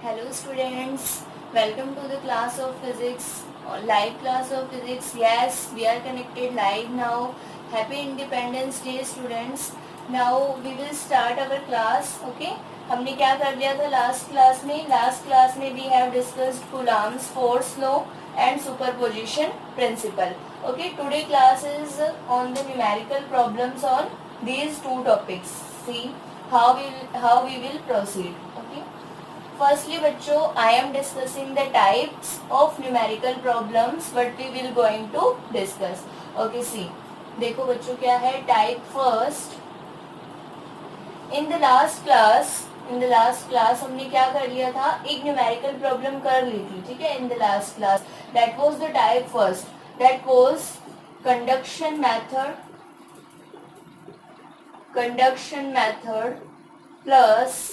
Hello students, welcome to the class of physics, live class of physics. Yes, we are connected live now. Happy Independence Day students. Now we will start our class. Okay, हमने क्या कर लिया था last class में we have discussed Coulomb's force law and superposition principle. Okay, today class is on the numerical problems on these two topics. See how we will proceed. Okay. Firstly बच्चों, I am discussing the types of numerical problems what we will going to discuss. Okay, see, देखो बच्चों क्या है type first. In the last class हमने क्या कर लिया था, एक न्यूमेरिकल प्रॉब्लम कर ली थी. ठीक है, in the last class that was the type first, that was conduction method plus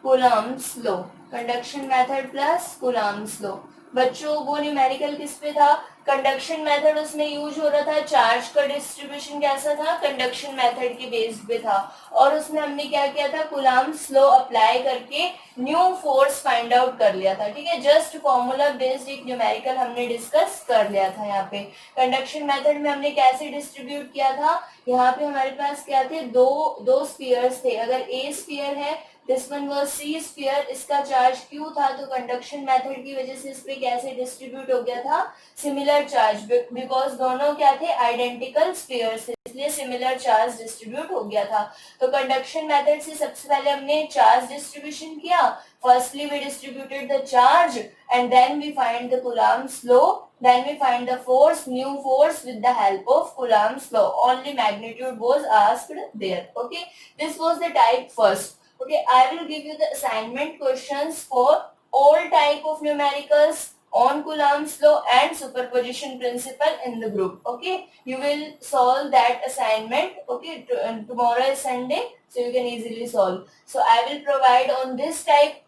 Coulomb's law. Conduction method plus Coulomb's law. बच्चों वो न्यूमेरिकल किस पे था, कंडक्शन मेथड उसमें यूज हो रहा था. चार्ज का डिस्ट्रीब्यूशन कैसा था, कंडक्शन मेथड के बेस्ड पे था. और उसमें हमने क्या किया था, Coulomb's law अप्लाई करके न्यू फोर्स फाइंड आउट कर लिया था. ठीक है, जस्ट फॉर्मूला बेस्ड एक न्यूमेरिकल हमने डिस्कस कर लिया था. यहाँ पे कंडक्शन मेथड में हमने कैसे डिस्ट्रीब्यूट किया था, यहाँ पे हमारे पास क्या थे, दो स्फीयर्स थे. अगर ए स्फीयर है, this one was C sphere, इसका चार्ज क्यू था, तो कंडक्शन मेथड की वजह से इस पे कैसे डिस्ट्रीब्यूट हो गया था, सिमिलर चार्ज. बिकॉज दोनों क्या थे, आइडेंटिकल स्फीयर्स, इसलिए सिमिलर चार्ज डिस्ट्रीब्यूट हो गया था. तो कंडक्शन मेथड से सबसे पहले हमने चार्ज डिस्ट्रीब्यूशन किया. Firstly we distributed the charge and then we find the Coulomb's law. Then we find the force, new force with the help of Coulomb's law. Only magnitude was asked there. Okay, this was the type first. Okay, I will give you the assignment questions for all type of numericals on Coulomb's law and superposition principle in the group. Okay, you will solve that assignment. Okay, tomorrow is Sunday, so you can easily solve. So I will provide on this type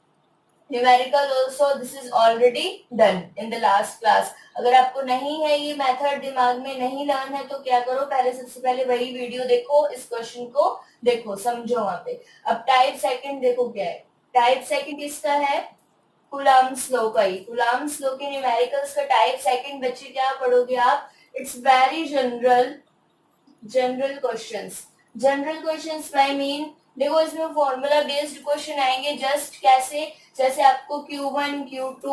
numerical also, this is already done in the last class. अगर आपको नहीं है ये method, दिमाग में नहीं learn है, तो क्या करो, पहले सबसे पहले वही वीडियो देखो, इस क्वेश्चन को देखो, समझो वहां पे. अब टाइप सेकंड देखो क्या है. टाइप सेकंड किसका है, Coulomb's law का ही. Coulomb's law के न्यूमेरिकल्स का टाइप सेकंड बच्चे क्या पढ़ोगे आप, it's very general questions I mean. देखो इसमें फॉर्मूला बेस्ड क्वेश्चन आएंगे. जस्ट कैसे, जैसे आपको Q1 Q2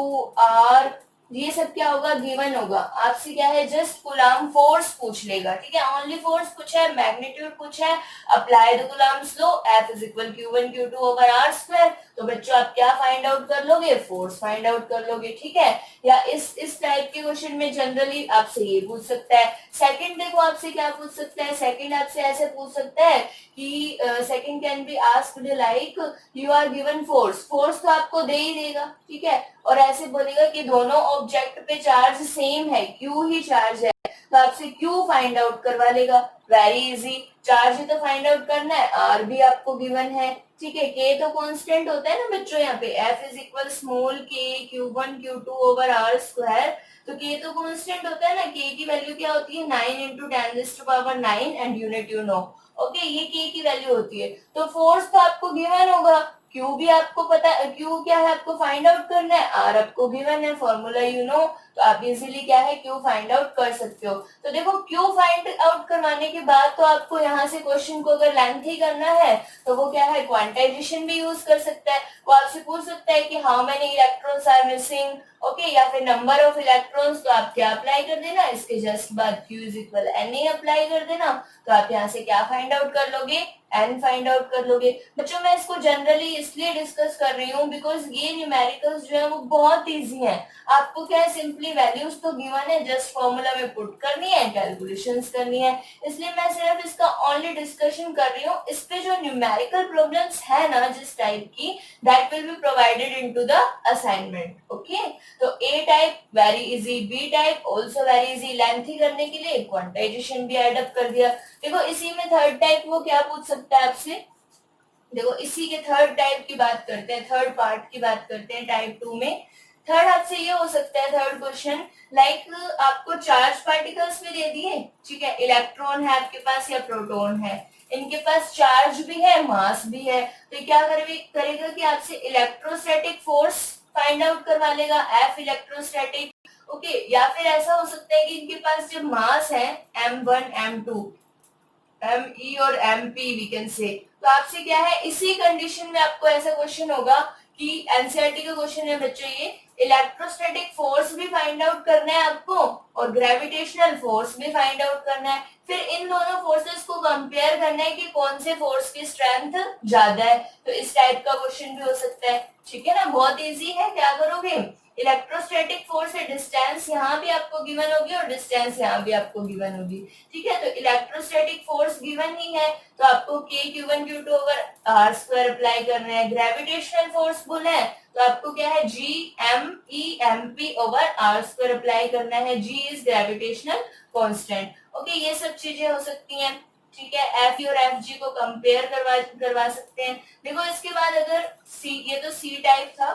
R ये सब क्या होगा, गिवन होगा. आपसे क्या है, जस्ट Coulomb फोर्स पूछ लेगा. ठीक है, ओनली फोर्स पूछा है, मैग्नीट्यूड पूछा है, apply the Coulomb's law, F is equal Q1 Q2 over R square. तो बच्चों आप क्या फाइंड आउट कर लोगे, फोर्स फाइंड आउट कर लोगे. ठीक है, या इस टाइप के क्वेश्चन में जनरली आपसे ये पूछ सकता है. सेकंड देखो आपसे क्या पूछ सकता है, सेकंड आपसे ऐसे पूछ सकता है कि second can be asked like you are given force तो आपको दे ही देगा. ठीक है, और ऐसे बोलेगा कि दोनों ऑब्जेक्ट पे चार्ज सेम है, क्यू ही चार्ज है, तो आपसे क्यू फाइंड आउट करवा लेगा. वेरी इजी, चार्ज ही तो फाइंड आउट करना है, आर भी आपको गिवन है. ठीक है, के तो कांस्टेंट होता है ना बच्चों, यहाँ पे एफ इज इक्वल स्मॉल के Q1 Q2 over R square. तो के तो कांस्टेंट होता है ना, के की वैल्यू क्या होती है, 9 into 10⁻⁹ and unit you know. Okay, ये के की वैल्यू होती है. तो फोर्स तो आपको गिवन होगा, क्यू भी आपको पता है, क्यू क्या है आपको फाइंड आउट करना है, आर आपको गिवन है, फॉर्मूला यू नो, तो आप इजीली क्या है क्यू फाइंड आउट कर सकते हो. तो देखो क्यू फाइंड आउट करवाने के बाद तो आपको यहाँ से क्वेश्चन को अगर लेंथी करना है तो वो क्या है, क्वांटाइजेशन भी यूज कर सकता है. वो आपसे पूछ सकता है कि how many electrons are missing. Okay, या फिर नंबर ऑफ इलेक्ट्रॉन्स, तो आप क्या अप्लाई कर देना, इसके जस्ट बाद Q is equal N apply कर देना. तो आप यहाँ से क्या फाइंड आउट कर लोगे, एन फाइंड आउट कर लोगे. बच्चों मैं इसको जनरली इसलिए डिस्कस कर रही हूँ बिकॉज ये न्यूमेरिकल्स जो है वो बहुत इजी हैं. आपको क्या है, सिंपली वैल्यूज तो गिवन है, जस्ट फॉर्मूला में पुट करनी है, कैलकुलेशंस करनी है. इसलिए मैं सिर्फ इसका ओनली डिस्कशन कर रही हूँ. इस पे जो न्यूमेरिकल प्रॉब्लम्स है ना जिस टाइप की, that will be provided into the assignment. Okay, तो A type very easy, B type also very easy. Lengthy करने के लिए क्वांटाइजेशन भी एड अप कर दिया. देखो इसी में थर्ड टाइप वो क्या पूछ सकता है आपसे, देखो इसी के थर्ड टाइप की बात करते हैं, थर्ड पार्ट की बात करते हैं टाइप 2 में. थर्ड आपसे ये हो सकता है, थर्ड क्वेश्चन लाइक आपको चार्ज पार्टिकल्स में दे दिए. ठीक है, इलेक्ट्रॉन है आपके पास या प्रोटॉन है, इनके पास चार्ज भी है, मास भी है, तो क्या करेगा कि आपसे इलेक्ट्रोस्टैटिक फोर्स फाइंड आउट करवा लेगा, एफ इलेक्ट्रोस्टैटिक। ओके, या फिर ऐसा हो सकता है कि इनके पास जब मास है m1 m2 me और mp वी कैन से, तो आपसे क्या है इसी कंडीशन में आपको ऐसा क्वेश्चन होगा कि एनसीईआरटी का क्वेश्चन है बच्चों ये, इलेक्ट्रोस्टैटिक फोर्स भी फाइंड आउट करना है आपको और ग्रेविटेशनल फोर्स भी फाइंड आउट करना है, फिर इन दोनों फोर्सेस को कंपेयर करना है कि कौन से फोर्स की स्ट्रेंथ ज्यादा है, तो इस टाइप का क्वेश्चन भी हो सकता है। ठीक है ना, बहुत इजी है। क्या करोगे, इलेक्ट्रोस्टैटिक फोर्स है, डिस्टेंस यहाँ भी आपको गिवन होगी और डिस्टेंस यहाँ भी आपको गिवन होगी। ठीक है, तो इलेक्ट्रोस्टैटिक फोर्स गिवन ही है तो आपको k q1 q2 over r square apply करना है। ग्रेविटेशनल फोर्स बोला है तो आपको क्या है g m e m p over r square apply करना है। g is gravitational constant. Okay, ये सब चीजें हो सकती हैं। ठीक है, एफ और एफ जी को कंपेयर करवा सकते हैं। देखो इसके बाद अगर सी, ये तो सी टाइप था,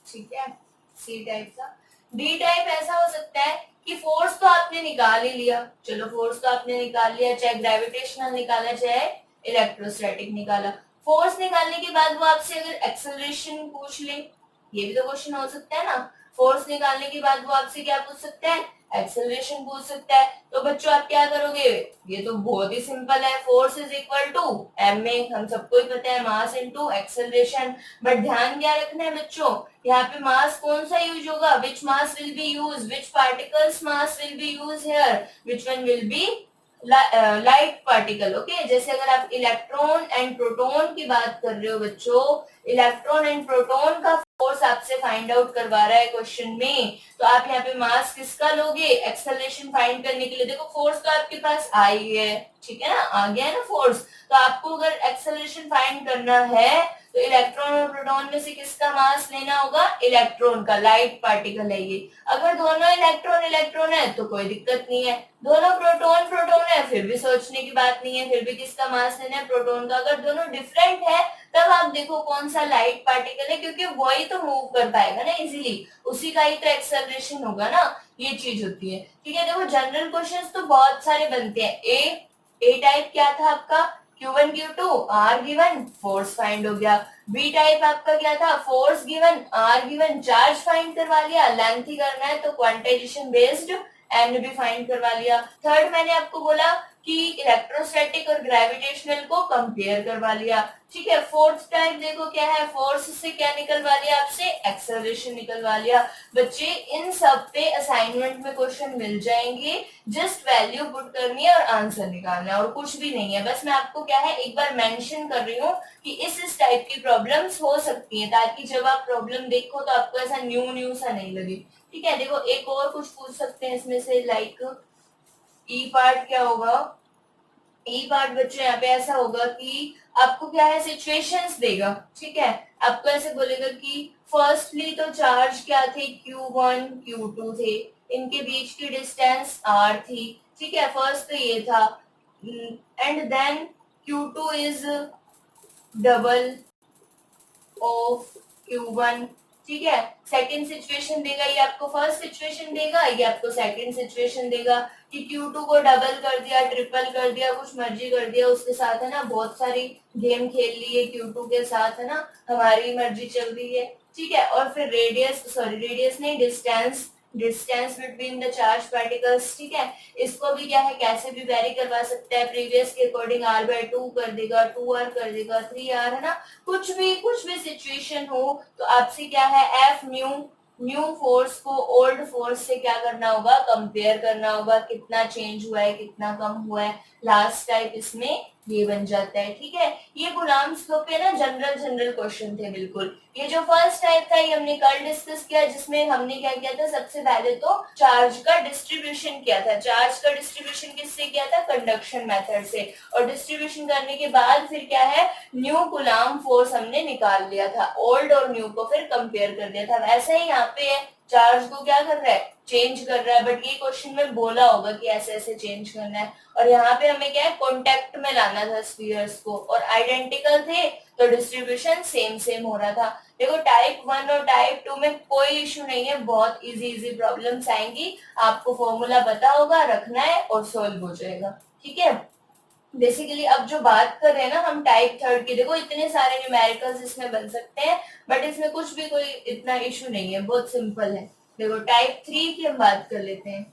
ठीक है, सी टाइप था। डी टाइप ऐसा हो सकता है कि फोर्स तो आपने निकाल ही लिया, चलो फोर्स तो आपने निकाल लिया, चाहे ग्रेविटेशनल निकाला चाहे इलेक्ट्रोस्टैटिक निकाला। फोर्स निकालने के बाद वो आपसे अगर एक्सेलरेशन पूछ ले, ये भी तो क्वेश्चन हो सकता है ना। फोर्स निकालने के बाद वो आपसे क्या पूछ सकता है, एक्सेलरेशन पूछ सकता है। तो बच्चों आप क्या करोगे, ये तो बहुत ही सिंपल है, force is equal to M A, हम सबको ही पता है, मास इनटू एक्सेलरेशन। बट ध्यान क्या रखना है बच्चों, यहाँ पे मास कौन सा यूज होगा, which mass will be use, which particles mass will be use here, which one will be light particle. Okay, जैसे अगर आप इलेक्ट्रॉन एंड प्रोटॉन की बात कर रहे हो बच्चों, इलेक्ट्रॉन एंड प्रोटॉन का फोर्स आपसे फाइंड आउट करवा रहा है क्वेश्चन में, तो आप यहाँ पे मास किसका लोगे एक्सेलरेशन फाइंड करने के लिए। देखो फोर्स तो आपके पास आई है, ठीक है ना, आ गया है ना फोर्स, तो आपको अगर एक्सेलरेशन फाइंड करना है तो इलेक्ट्रॉन और प्रोटॉन में से किसका मास लेना होगा, इलेक्ट्रॉन का, लाइट पार्टिकल है ये। अगर दोनों इलेक्ट्रॉन इलेक्ट्रॉन है तो कोई दिक्कत नहीं है, दोनों प्रोटॉन प्रोटॉन है फिर भी सोचने की बात नहीं है, फिर भी किसका मास लेना है, प्रोटॉन का। अगर दोनों डिफरेंट है तब आप देखो कौन सा लाइट पार्टिकल है, क्योंकि वही तो मूव कर पाएगा ना इजीली, उसी का ही तो एक्सेलरेशन होगा ना, ये चीज होती है। ठीक है, देखो जनरल क्वेश्चंस तो बहुत सारे बनते हैं। ए टाइप क्या था आपका, Q1 Q2 R given, force find हो गया। बी टाइप आपका क्या था, force given R given, charge find करवा लिया, लेंथ ही करना है तो क्वांटाइजेशन बेस्ड एन भी फाइंड करवा लिया। थर्ड मैंने आपको बोला कि इलेक्ट्रोस्टैटिक और ग्रेविटेशनल को कंपेयर करवा लिया। ठीक है, फोर्थ टाइप देखो क्या है, फोर्स से क्या निकलवा लिया आपसे, एक्सेलरेशन निकलवा लिया। बच्चे इन सब पे असाइनमेंट में क्वेश्चन मिल जाएंगे, जस्ट वैल्यू पुट करनी है और आंसर निकालना है और कुछ भी नहीं है। बस मैं आपको क्या है एक बार मेंशन कर रही हूँ कि इस टाइप की प्रॉब्लम्स हो सकती हैं, ताकि जब आप प्रॉब्लम देखो तो आपको ऐसा न्यू सा नहीं लगे। ठीक है, देखो एक और कुछ पूछ सकते हैं इसमें से, लाइक ई पार्ट क्या होगा, ई पार्ट बच्चों यहाँ पे ऐसा होगा कि आपको क्या है सिचुएशंस देगा। ठीक है, आपको ऐसे बोलेगा कि फर्स्टली तो चार्ज क्या थे, Q1 Q2 थे, इनके बीच की डिस्टेंस R थी। ठीक है, फर्स्ट तो ये था, and then Q2 is double of Q1। ठीक है, सेकंड सिचुएशन देगा, ये आपको फर्स्ट सिचुएशन देगा, ये आपको सेकंड सिचुएशन देगा कि Q2 को डबल कर दिया, ट्रिपल कर दिया, कुछ मर्जी कर दिया उसके साथ, है ना, बहुत सारी गेम खेल ली है Q2 के साथ, है ना, हमारी मर्जी चल रही है। ठीक है, और फिर रेडियस नहीं, distance between the charge particles. ठीक है, इसको भी क्या है कैसे भी वेरी करवा सकता है, प्रीवियस के अकॉर्डिंग r/2 कर देगा, 2r कर देगा, 3r, है ना, कुछ भी सिचुएशन हो तो आपसे क्या है एफ न्यू फोर्स को ओल्ड फोर्स से क्या करना होगा, कंपेयर करना होगा, कितना चेंज हुआ है, कितना कम हुआ है। लास्ट टाइप इसमें ये बन जाता है। ठीक है, ये गुलाम स्लोप पे ना जनरल क्वेश्चन थे बिल्कुल। ये जो फर्स्ट टाइप था ये हमने कल डिस्कस किया, जिसमें हमने क्या किया था, सबसे पहले तो चार्ज का डिस्ट्रीब्यूशन किया था। चार्ज का डिस्ट्रीब्यूशन किससे किया था, कंडक्शन मेथड से, और डिस्ट्रीब्यूशन करने के बाद फिर क्या है न्यू गुलाम फोर्स हमने निकाल लिया था, ओल्ड और न्यू को फिर कंपेयर कर दिया था। वैसे ही यहाँ पे चार्ज को क्या कर रहा है, चेंज कर रहा है, बट ये क्वेश्चन में बोला होगा कि ऐसे ऐसे चेंज करना है, और यहाँ पे हमें क्या है कॉन्टेक्ट में लाना था स्फीयर्स को, और आइडेंटिकल थे तो डिस्ट्रीब्यूशन सेम हो रहा था। देखो टाइप 1 और टाइप 2 में कोई इश्यू नहीं है, बहुत इजी प्रॉब्लम्स आएंगी, आपको फॉर्मूला पता होगा, रखना है और सोल्व हो जाएगा। ठीक है, बेसिकली अब जो बात कर रहे हैं ना हम टाइप थर्ड की, देखो इतने सारे न्यूमेरिकल्स इसमें बन सकते हैं, बट इसमें कुछ भी कोई इतना इशू नहीं है, बहुत सिंपल है। देखो टाइप थ्री की हम बात कर लेते हैं।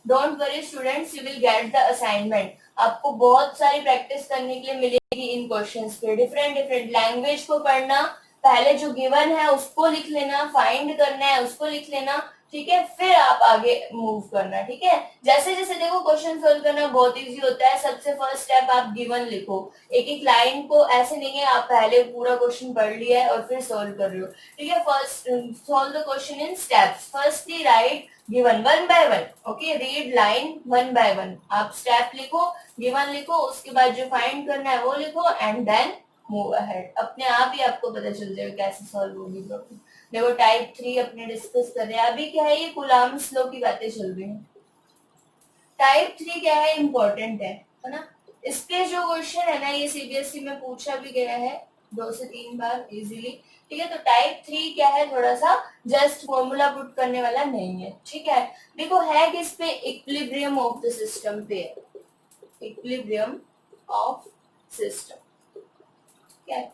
Don't worry students, you will get the assignment. आपको बहुत सारी प्रैक्टिस करने के लिए मिलेगी इन क्वेश्चंस पे। डिफरेंट डिफरेंट लैंग्वेज को पढ़ना, पहले जो गिवन है उसको लिख लेना, फाइंड करना है उसको लिख लेना, ठीक है, फिर आप आगे मूव करना, ठीक है। जैसे जैसे देखो क्वेश्चन सोल्व करना बहुत इजी होता है। सबसे फर्स्ट स्टेप आप गिवन लिखो, एक एक लाइन को, ऐसे नहीं है आप पहले पूरा क्वेश्चन पढ़ लिया है और फिर सोल्व कर रहे हो, ठीक है। First solve the question in steps. Firstly right given one by one, okay, read line one by one. आप स्टेप लिखो, गिवन लिखो, उसके बाद जो फाइंड करना है वो लिखो, एंड देन मूव अहेड। अपने आप ही आपको पता चल जाएगा कैसे सॉल्व होगी प्रॉब्लम। देखो टाइप थ्री अपने डिस्कस कर रहे हैं अभी। क्या है, ये कुलाम्स लॉ की बातें चल रही हैं। टाइप थ्री क्या है, इम्पोर्टेंट है ना। इसके जो क्वेश्चन है ना, ये सीबीएसई में पूछा भी गया है 2 से 3 बार इजीली, ठीक है। तो टाइप थ्री क्या है, थोड़ा सा जस्ट फॉर्मूला पुट करने वाला नहीं है, ठीक है। देखो है किस पे, इक्विलिब्रियम ऑफ द सिस्टम पे, इक्विलिब्रियम ऑफ सिस्टम, ठीक है।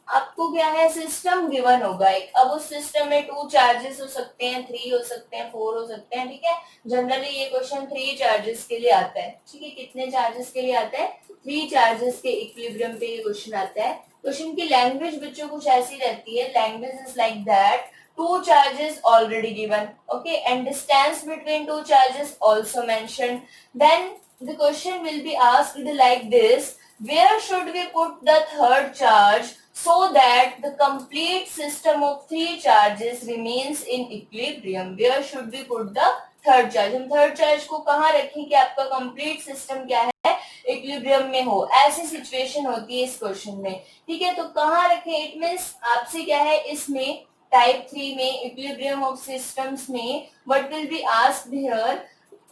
आपको क्या है, सिस्टम गिवन होगा एक। अब उस सिस्टम में 2 चार्जेस हो सकते हैं, 3 हो सकते हैं, 4 हो सकते हैं, ठीक है। जनरली ये क्वेश्चन 3 चार्जेस के लिए आता है, ठीक है। कितने चार्जेस के लिए आता है, 3 चार्जेस के इक्विलिब्रियम पे ये क्वेश्चन आता है। क्वेश्चन की लैंग्वेज बच्चों कुछ ऐसी रहती है, language is like that, 2 charges already given, okay, and distance between 2 charges also mentioned. Then the question will be asked like this: where should we put the third charge so that the complete system of 3 charges remains in equilibrium? Where should we put the third charge? हम third charge को कहाँ रखें कि आपका complete system क्या है, equilibrium में हो। ऐसी सिचुएशन होती है इस क्वेश्चन में, ठीक है। तो कहाँ रखें, इट मीन्स आपसे क्या है, इसमें टाइप थ्री में इक्विलिब्रियम ऑफ सिस्टम्स में what will be asked here,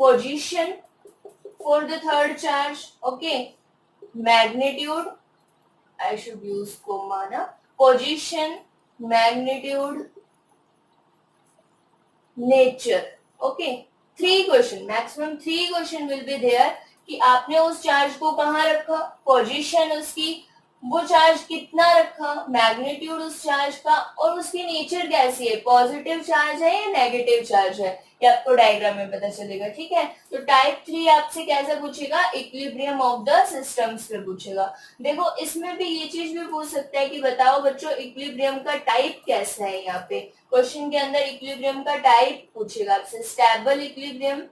position for the third charge, okay, magnitude, I should use comma na, position, magnitude, nature, okay, 3 question, maximum 3 question will be there कि आपने उस charge को कहाँ रखा, position उसकी, वो charge कितना रखा, मैग्नीट्यूड उस चार्ज का, और उसकी नेचर कैसी है, पॉजिटिव चार्ज है या नेगेटिव चार्ज है, ये आपको डायग्राम में पता चलेगा, ठीक है। तो टाइप थ्री आपसे कैसे पूछेगा, इक्विलिब्रियम ऑफ द सिस्टम्स पे पूछेगा। देखो इसमें भी ये चीज भी पूछ सकता है कि बताओ बच्चों इक्विलिब्रियम का टाइप कैसा है। यहाँ पे क्वेश्चन के अंदर इक्विलिब्रियम का टाइप पूछेगा आपसे, stable equilibrium,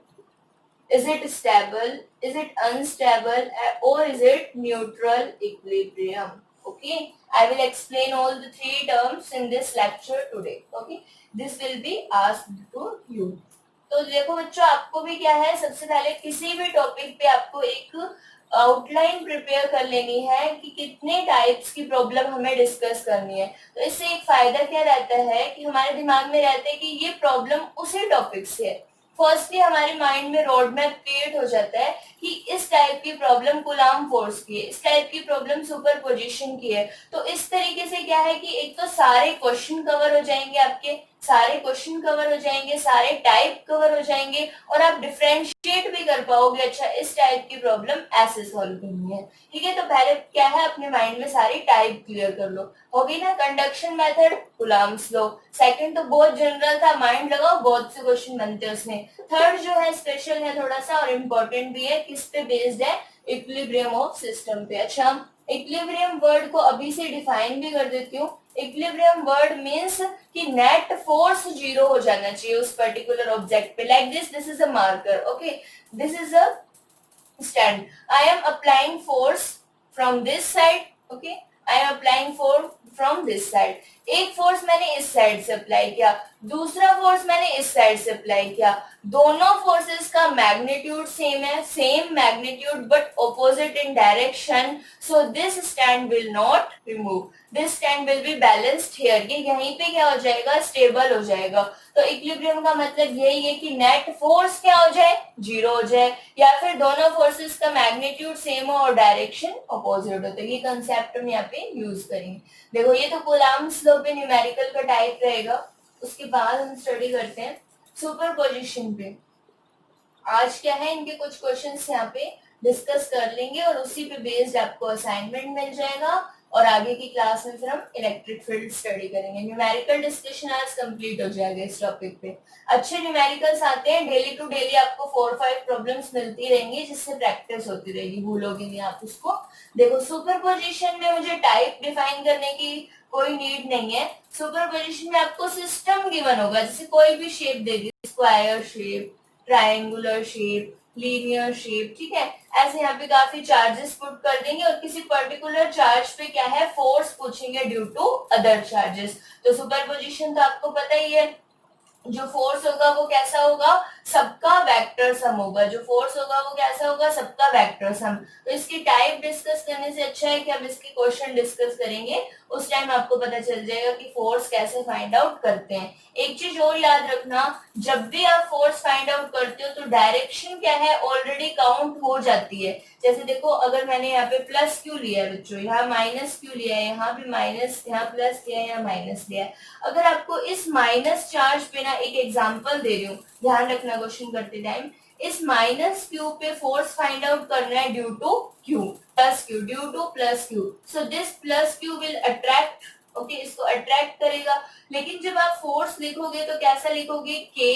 is it stable, is it unstable, or is it neutral equilibrium? Okay, I will explain all the 3 terms in this lecture today, okay, this will be asked to you। तो देखो बच्चों आपको भी क्या है, सबसे पहले किसी भी टॉपिक पे आपको एक आउटलाइन प्रिपेयर कर लेनी है कि कितने टाइप्स की प्रॉब्लम हमें डिस्कस करनी है। तो इससे एक फायदा क्या रहता है कि हमारे दिमाग में रहता है कि ये प्रॉब्लम उसी टॉपिक से है। फर्स्टली हमारे माइंड में रोड मैप क्रिएट हो जाता है कि इस टाइप की प्रॉब्लम कूलाम फोर्स की है, इस टाइप की प्रॉब्लम सुपरपोजिशन की है। तो इस तरीके से क्या है कि एक तो सारे क्वेश्चन कवर हो जाएंगे, आपके सारे क्वेश्चन कवर हो जाएंगे, सारे टाइप कवर हो जाएंगे, और आप डिफरेंशिएट भी कर पाओगे, अच्छा इस टाइप की प्रॉब्लम ऐसे सॉल्व करनी है, ठीक है। तो पहले क्या है, अपने माइंड में सारी टाइप क्लियर कर लो, होगी ना। Conduction method, coulombs law, second तो बहुत जनरल था, माइंड लगाओ बहुत से क्वेश्चन बनते हैं उसमें। थर्ड जो है स्पेशल है थोड़ा सा और इम्पोर्टेंट भी है, किस पे बेस्ड है, इक्विलिब्रियम ऑफ सिस्टम पे। अच्छा इक्विलिब्रियम वर्ड को अभी से डिफाइन भी कर देती हूँ। इक्विलिब्रियम वर्ड मीन्स कि नेट फोर्स जीरो हो जाना चाहिए उस पर्टिकुलर ऑब्जेक्ट पे, like this is a marker, okay, this is a stand, I am applying force from this side, okay, I am applying force from this side। एक force मैंने इस side से apply किया, दूसरा फोर्स मैंने इस side से अप्लाई किया, दोनों फोर्सेस का मैग्नीट्यूड सेम है, same magnitude but opposite in direction, so this stand will not remove, this stand will be balanced here. ये यहीं पे क्या हो जाएगा, स्टेबल हो जाएगा। तो इक्विलिब्रियम का मतलब यही है कि नेट फोर्स क्या हो जाए, जीरो हो जाए, या फिर दोनों फोर्सेस का मैग्नीट्यूड सेम हो और डायरेक्शन अपोजिट हो। तो ये कंसेप्ट हम यहाँ पे यूज करेंगे। देखो ये तो कूलाम्स लॉ पे न्यूमेरिकल का टाइप रहेगा, उसके बाद हम स्टडी करते हैं सुपरपोजिशन पे। आज क्या है, इनके कुछ क्वेश्चंस यहाँ पे डिस्कस कर लेंगे और उसी पे बेस्ड आपको असाइनमेंट मिल जाएगा और आगे की क्लास में फिर हम इलेक्ट्रिक फील्ड स्टडी करेंगे। न्यूमेरिकल डिस्कशन आज कंप्लीट हो जाएगा इस टॉपिक पे। अच्छे न्यूमेरिकल्स आते हैं, डेली टू डेली आपको 4-5 प्रॉब्लम्स मिलती रहेंगी जिससे प्रैक्टिस होती रहेगी, भूलोगे नहीं आप उसको। देखो सुपरपोजिशन में मुझे टाइप डिफाइन करने की कोई नीड नहीं है। सुपरपोजिशन में आपको सिस्टम गिवन होगा, जैसे कोई भी शेप दे दी, square shape, triangular shape, linear shape, ठीक है। ऐसे यहाँ पे काफी चार्जेस पुट कर देंगे और किसी पर्टिकुलर चार्ज पे क्या है फोर्स पूछेंगे ड्यू टू अदर चार्जेस। तो सुपरपोजिशन तो आपको पता ही है, जो फोर्स होगा वो कैसा होगा, सबका वेक्टर सम होगा। जो फोर्स होगा वो कैसा होगा, सबका वेक्टर सम। तो इसकी टाइप डिस्कस करने से अच्छा है कि हम इसके क्वेश्चन डिस्कस करेंगे, उस टाइम आपको पता चल जाएगा कि फोर्स कैसे फाइंड आउट करते हैं। एक चीज और याद रखना, जब भी आप फोर्स फाइंड आउट करते हो तो डायरेक्शन क्या है ऑलरेडी काउंट हो जाती है। जैसे देखो अगर मैंने यहाँ पे प्लस क्यू लिया है बच्चों, यहाँ माइनस क्यू लिया है, यहाँ भी माइनस, यहाँ प्लस लिया है, यहाँ माइनस लिया है। अगर आपको इस माइनस चार्ज पे ना एक एग्जांपल दे रही हूँ, ध्यान रखना क्वेश्चन करते टाइम, इस माइनस क्यू पे फोर्स फाइंड आउट करना है due to Q plus Q, due to plus Q. So this plus Q will attract, okay, इसको अट्रैक्ट करेगा। लेकिन जब आप फोर्स लिखोगे तो कैसा लिखोगे, के,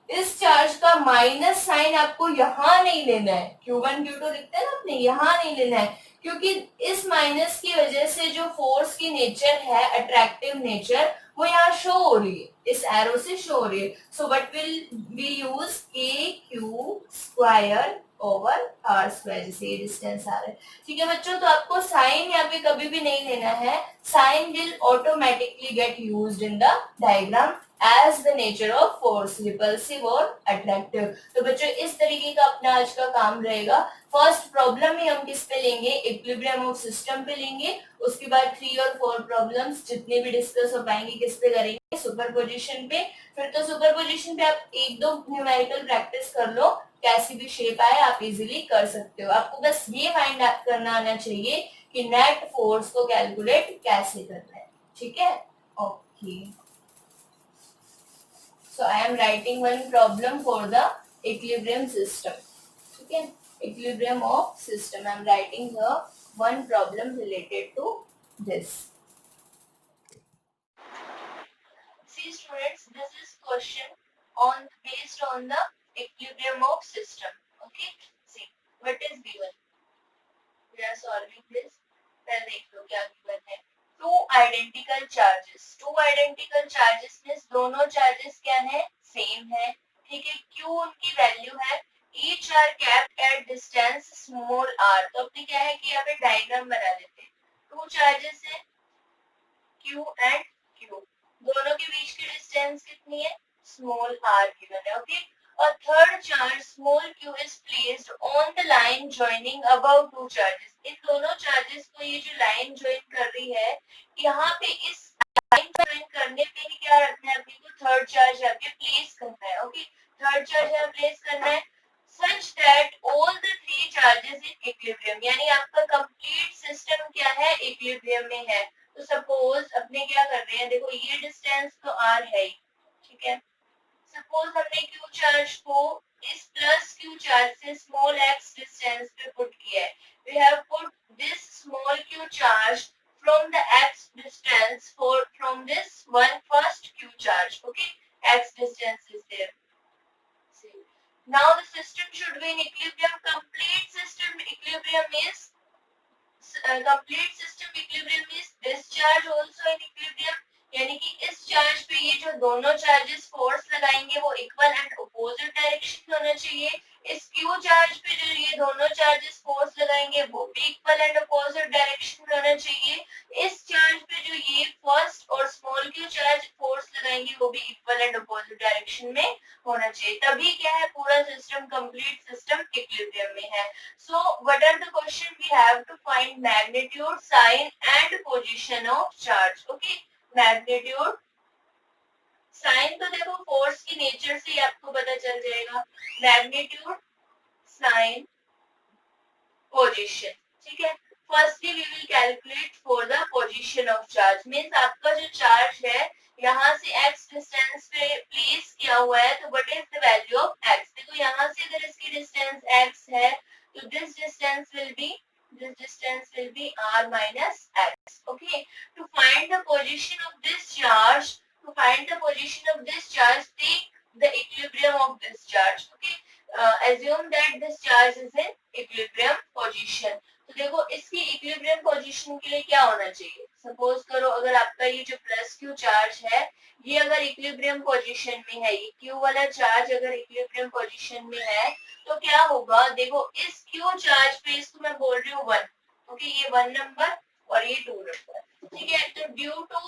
इस चार्ज का माइनस साइन आपको यहाँ नहीं लेना है, Q1 Q2 लिखते हैं ना अपने, यहाँ नहीं लेना है, क्योंकि इस माइनस की वजह से जो फोर्स की नेचर है, अट्रैक्टिव नेचर, वो यहाँ शो हो रही है, इस एरो से शो हो रही है। So what will we use, K Q square over R square, जैसे ये डिस्टेंस आ रहा है, ठीक है बच्चों। तो आपको साइन यहाँ पे कभी भी नहीं लेना है, sign will automatically get used in the diagram as the nature of force, repulsive और attractive। तो बच्चों इस तरीके का अपना आज का काम रहेगा। फर्स्ट प्रॉब्लम ही हम किस पे लेंगे, इक्विलिब्रियम ऑफ सिस्टम पे लेंगे। उसके बाद 3 और 4 प्रॉब्लम्स जितने भी डिस्कस हो पाएंगे किस पे करेंगे, सुपरपोजिशन पे। फिर तो सुपरपोजिशन पे आप 1-2 न्यूमेरिकल प्रैक्टिस कर लो, कैसी भी शेप आए आप इजीली कर सकते हो। आपको बस ये फाइंड करना आना चाहिए कि नेट फोर्स को कैलकुलेट कैसे करना है, ठीक है। Okay, so I am writing one problem for the equilibrium system, okay, equilibrium of system, I am writing here one problem related to this. See students, this is question on based on the equilibrium of system, okay। See what is given, we are solving this, पहले देख लो क्या given है। Two identical charges, two identical charges means दोनों charges क्या है, same है, ठीक है। क्यू उनकी वैल्यू है, each are kept at distance small R. तो अपने क्या है कि यहाँ पे डायग्राम बना लेते हैं। टू चार्जेस है क्यू एंड क्यू, दोनों के बीच की डिस्टेंस कितनी है, स्मॉल आर गिवन है, ओके। और third charge small Q is placed on the line joining above two charges. इन दोनों चार्जेस को ये जो लाइन ज्वाइन कर रही है, यहाँ पे इस लाइन ज्वाइन करने पे ही क्या रखना है अपने को, थर्ड चार्ज यहाँ पे प्लेस करना है, ओके। थर्ड चार्ज यहाँ प्लेस करना है such that all the three charges in equilibrium, यानी आपका कंप्लीट सिस्टम क्या है, इक्विलिब्रियम में है। तो सपोज अपने क्या कर रहे हैं, देखो ये डिस्टेंस तो आर है, ठीक है। सपोज हमने क्यू चार्ज को इस प्लस क्यू चार्ज से स्मॉल एक्स डिस्टेंस पे पुट किया है। We have put this small Q charge from the X distance for from this one first Q charge, okay, X distance is there. Now the system should be in equilibrium. Complete system equilibrium is complete system equilibrium is this charge also in equilibrium, यानी कि इस charge पे ये जो दोनों charges force लगाएंगे वो equal and opposite direction में होना चाहिए। इस क्यू चार्ज पे जो ये दोनों चार्जेस फोर्स लगाएंगे वो भी इक्वल एंड अपोजिट डायरेक्शन में होना चाहिए। इस चार्ज पे जो ये फर्स्ट और स्मॉल क्यू चार्ज फोर्स लगाएंगे वो भी इक्वल एंड अपोजिट डायरेक्शन में होना चाहिए, तभी क्या है पूरा सिस्टम, कंप्लीट सिस्टम इक्विलिब्रियम में है। So what are the question, we have to find magnitude, sign and position of charge, okay. Magnitude, sign तो देखो फोर्स की नेचर से ही आपको पता चल जाएगा, मैग्नीट्यूड, साइन, पोजीशन, ठीक है। Firstly we will calculate for the position of charge, means आपका जो चार्ज है यहाँ से x डिस्टेंस पे प्लेस किया हुआ है, तो what is the value of x। देखो यहाँ से अगर इसकी डिस्टेंस x है तो this r minus x. Okay, to find the position of this charge, take the equilibrium of this charge. Okay, assume that this charge is in equilibrium position. तो देखो इसकी इक्विलिब्रियम पोजीशन के लिए क्या होना चाहिए. सपोज करो अगर आपका ये जो प्लस क्यू चार्ज है ये अगर इक्विलिब्रियम पोजीशन में है, ये क्यू वाला चार्ज अगर इक्विलिब्रियम पोजीशन में है तो क्या होगा. देखो इस क्यू चार्ज पे इसको मैं बोल रही हूँ 1. ओके, ये 1 नंबर और ये 2 नंबर. ठीक है, तो ड्यू टू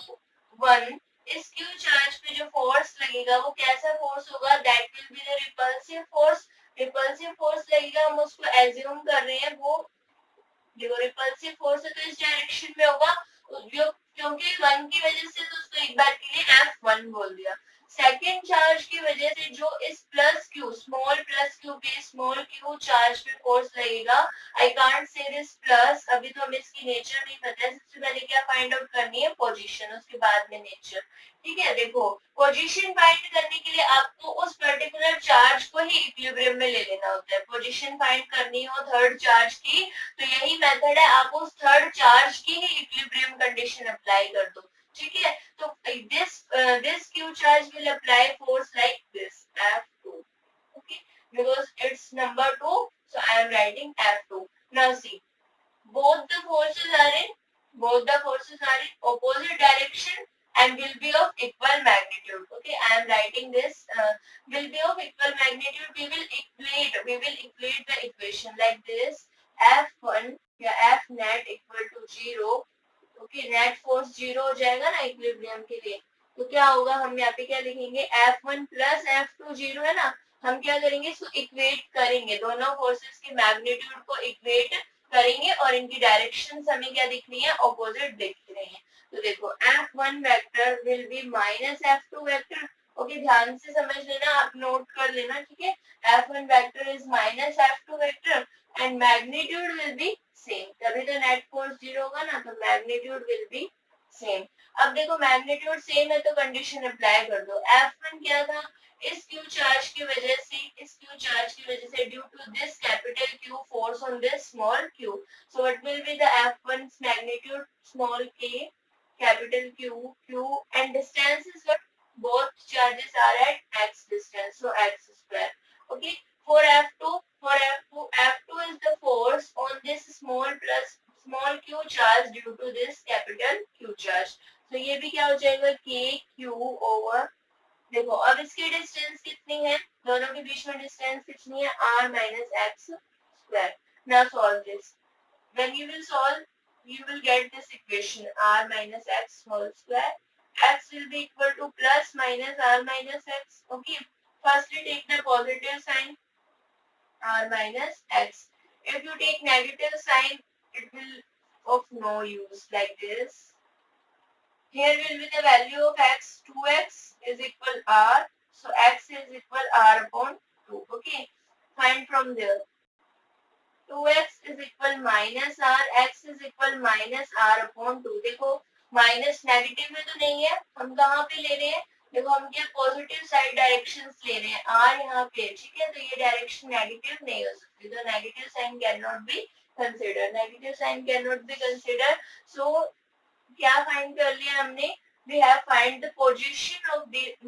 1 इस क्यू चार्ज पे जो फोर्स लगेगा वो कैसा फोर्स होगा. That will be the repulsive force. Repulsive force लगेगा, हम उसको एज्यूम कर रहे हैं वो देखो रिपल्सिव फोर्स है तो इस डायरेक्शन में होगा. क्योंकि 1 की वजह से तो उसको एक बार के लिए F1 बोल दिया. सेकेंड चार्ज की वजह से जो इस plus Q small plus Q पे स्मॉल क्यू चार्ज पे फोर्स लगेगा. I can't say this plus, अभी तो हमें इसकी नेचर नहीं पता है. सबसे पहले क्या फाइंड आउट करनी है, पोजीशन, उसके बाद में नेचर. ठीक है, देखो पोजीशन फाइंड करने के लिए आपको उस पर्टिकुलर चार्ज को ही इक्विलिब्रियम में ले लेना होता है. पोजीशन फाइंड करनी हो थर्ड चार्ज की तो यही मेथड है, आप उस थर्ड चार्ज की ही इक्विलिब्रियम कंडीशन अप्लाई कर दो. ठीक है, तो this q charge will apply force like this F2. Okay, because it's number 2, so I am writing F2. Now see, both the forces are in opposite direction and will be of equal magnitude. Okay, I am writing this will be of equal magnitude. We will equate the equation like this. F1 या F net equal to 0. Okay, net force 0 हो जाएगा ना equilibrium के लिए. तो क्या होगा, हम यहाँ पे क्या लिखेंगे F1 प्लस F2 0 है ना. हम क्या करेंगे, इसको इक्वेट करेंगे, दोनों फोर्सेस के मैग्नीट्यूड को इक्वेट करेंगे और इनकी डायरेक्शंस हमें क्या दिख रही है, ऑपोजिट दिख रही है. तो देखो F1 vector will B minus F2 vector. Okay, ध्यान से समझ लेना, आप नोट कर लेना. ठीक है, F1 vector is minus F2 vector and magnitude will B same. तभी तो नेट फोर्स 0 होगा ना, तो मैग्नीट्यूड विल बी सेम. अब देखो मैग्नीट्यूड सेम है तो कंडीशन अप्लाई कर दो. F1 क्या था, इस क्यू चार्ज की वजह से due to this capital Q force on this small Q. So what will be the F1 magnitude small K capital Q and distance is what, both charges are at x distance, so x square. Okay, for F2 is the force on this small q charge due to this capital Q charge. तो ये भी क्या हो जाएगा, k q over. देखो अब इसकी distance कितनी है, दोनों के बीच में डिस्टेंस कितनी है, r minus x square. Now solve this. When you will solve, you will get this equation r minus x whole square. X will be equal to plus minus r minus x. Okay, firstly take the positive sign r minus x. If you take negative sign, it will of no use like this. Here will be the value of x. 2x is equal r. So x is equal r upon 2. Okay, find from there. 2x is equal minus r. X is equal minus r upon 2. देखो minus negative में तो नहीं है, हम कहाँ पे ले रहे हैं, देखो हम क्या पॉजिटिव साइड डायरेक्शंस ले रहे हैं, आर यहाँ पे. ठीक है, तो ये डायरेक्शन नेगेटिव नहीं हो सकती, तो negative sign can not be consider. So क्या फाइंड कर लिया हमने, we have find the position of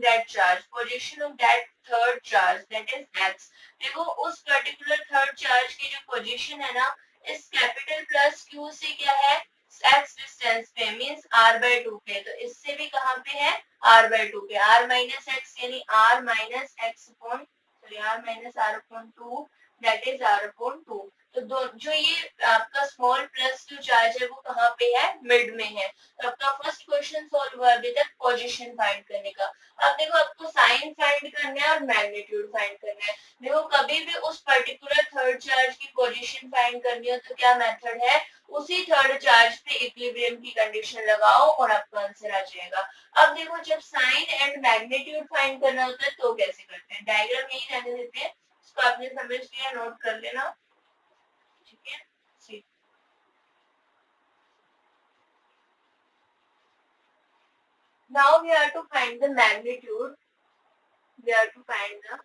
that charge, position of that third charge, that is x. देखो उस पर्टिकुलर थर्ड चार्ज की जो पोजीशन है ना, इस कैपिटल प्लस क्यू से क्या है, x डिस्टेंस पे, मींस r by 2 पे. तो इससे भी कहाँ पे है, r by 2 पे. r minus x यानी r minus x upon, sorry, r minus r upon 2, that is r upon 2. तो जो ये आपका स्मॉल प्लस क्यू चार्ज है वो कहाँ पे है, मिड में है. तो आपका फर्स्ट क्वेश्चन सॉल्व हुआ अभी तक पोजीशन फाइंड करने का. अब देखो आपको साइन फाइंड करना है और मैग्नीट्यूड फाइंड करना है. देखो कभी भी उस पर्टिकुलर थर्ड चार्ज की पोजीशन फाइंड करनी हो तो क्या मेथड है, उसी थर्ड चार्ज पे इक्विलिब्रियम की कंडीशन लगाओ और आपका आंसर आ जाएगा. अब देखो जब साइन एंड मैग्नीट्यूड फाइंड करना होता है तो कैसे करते हैं, डायग्राम यही रहने देते हैं, इसको आपने समझ लिया, नोट कर लेना. ठीक है, now we have to find the magnitude. We have to find the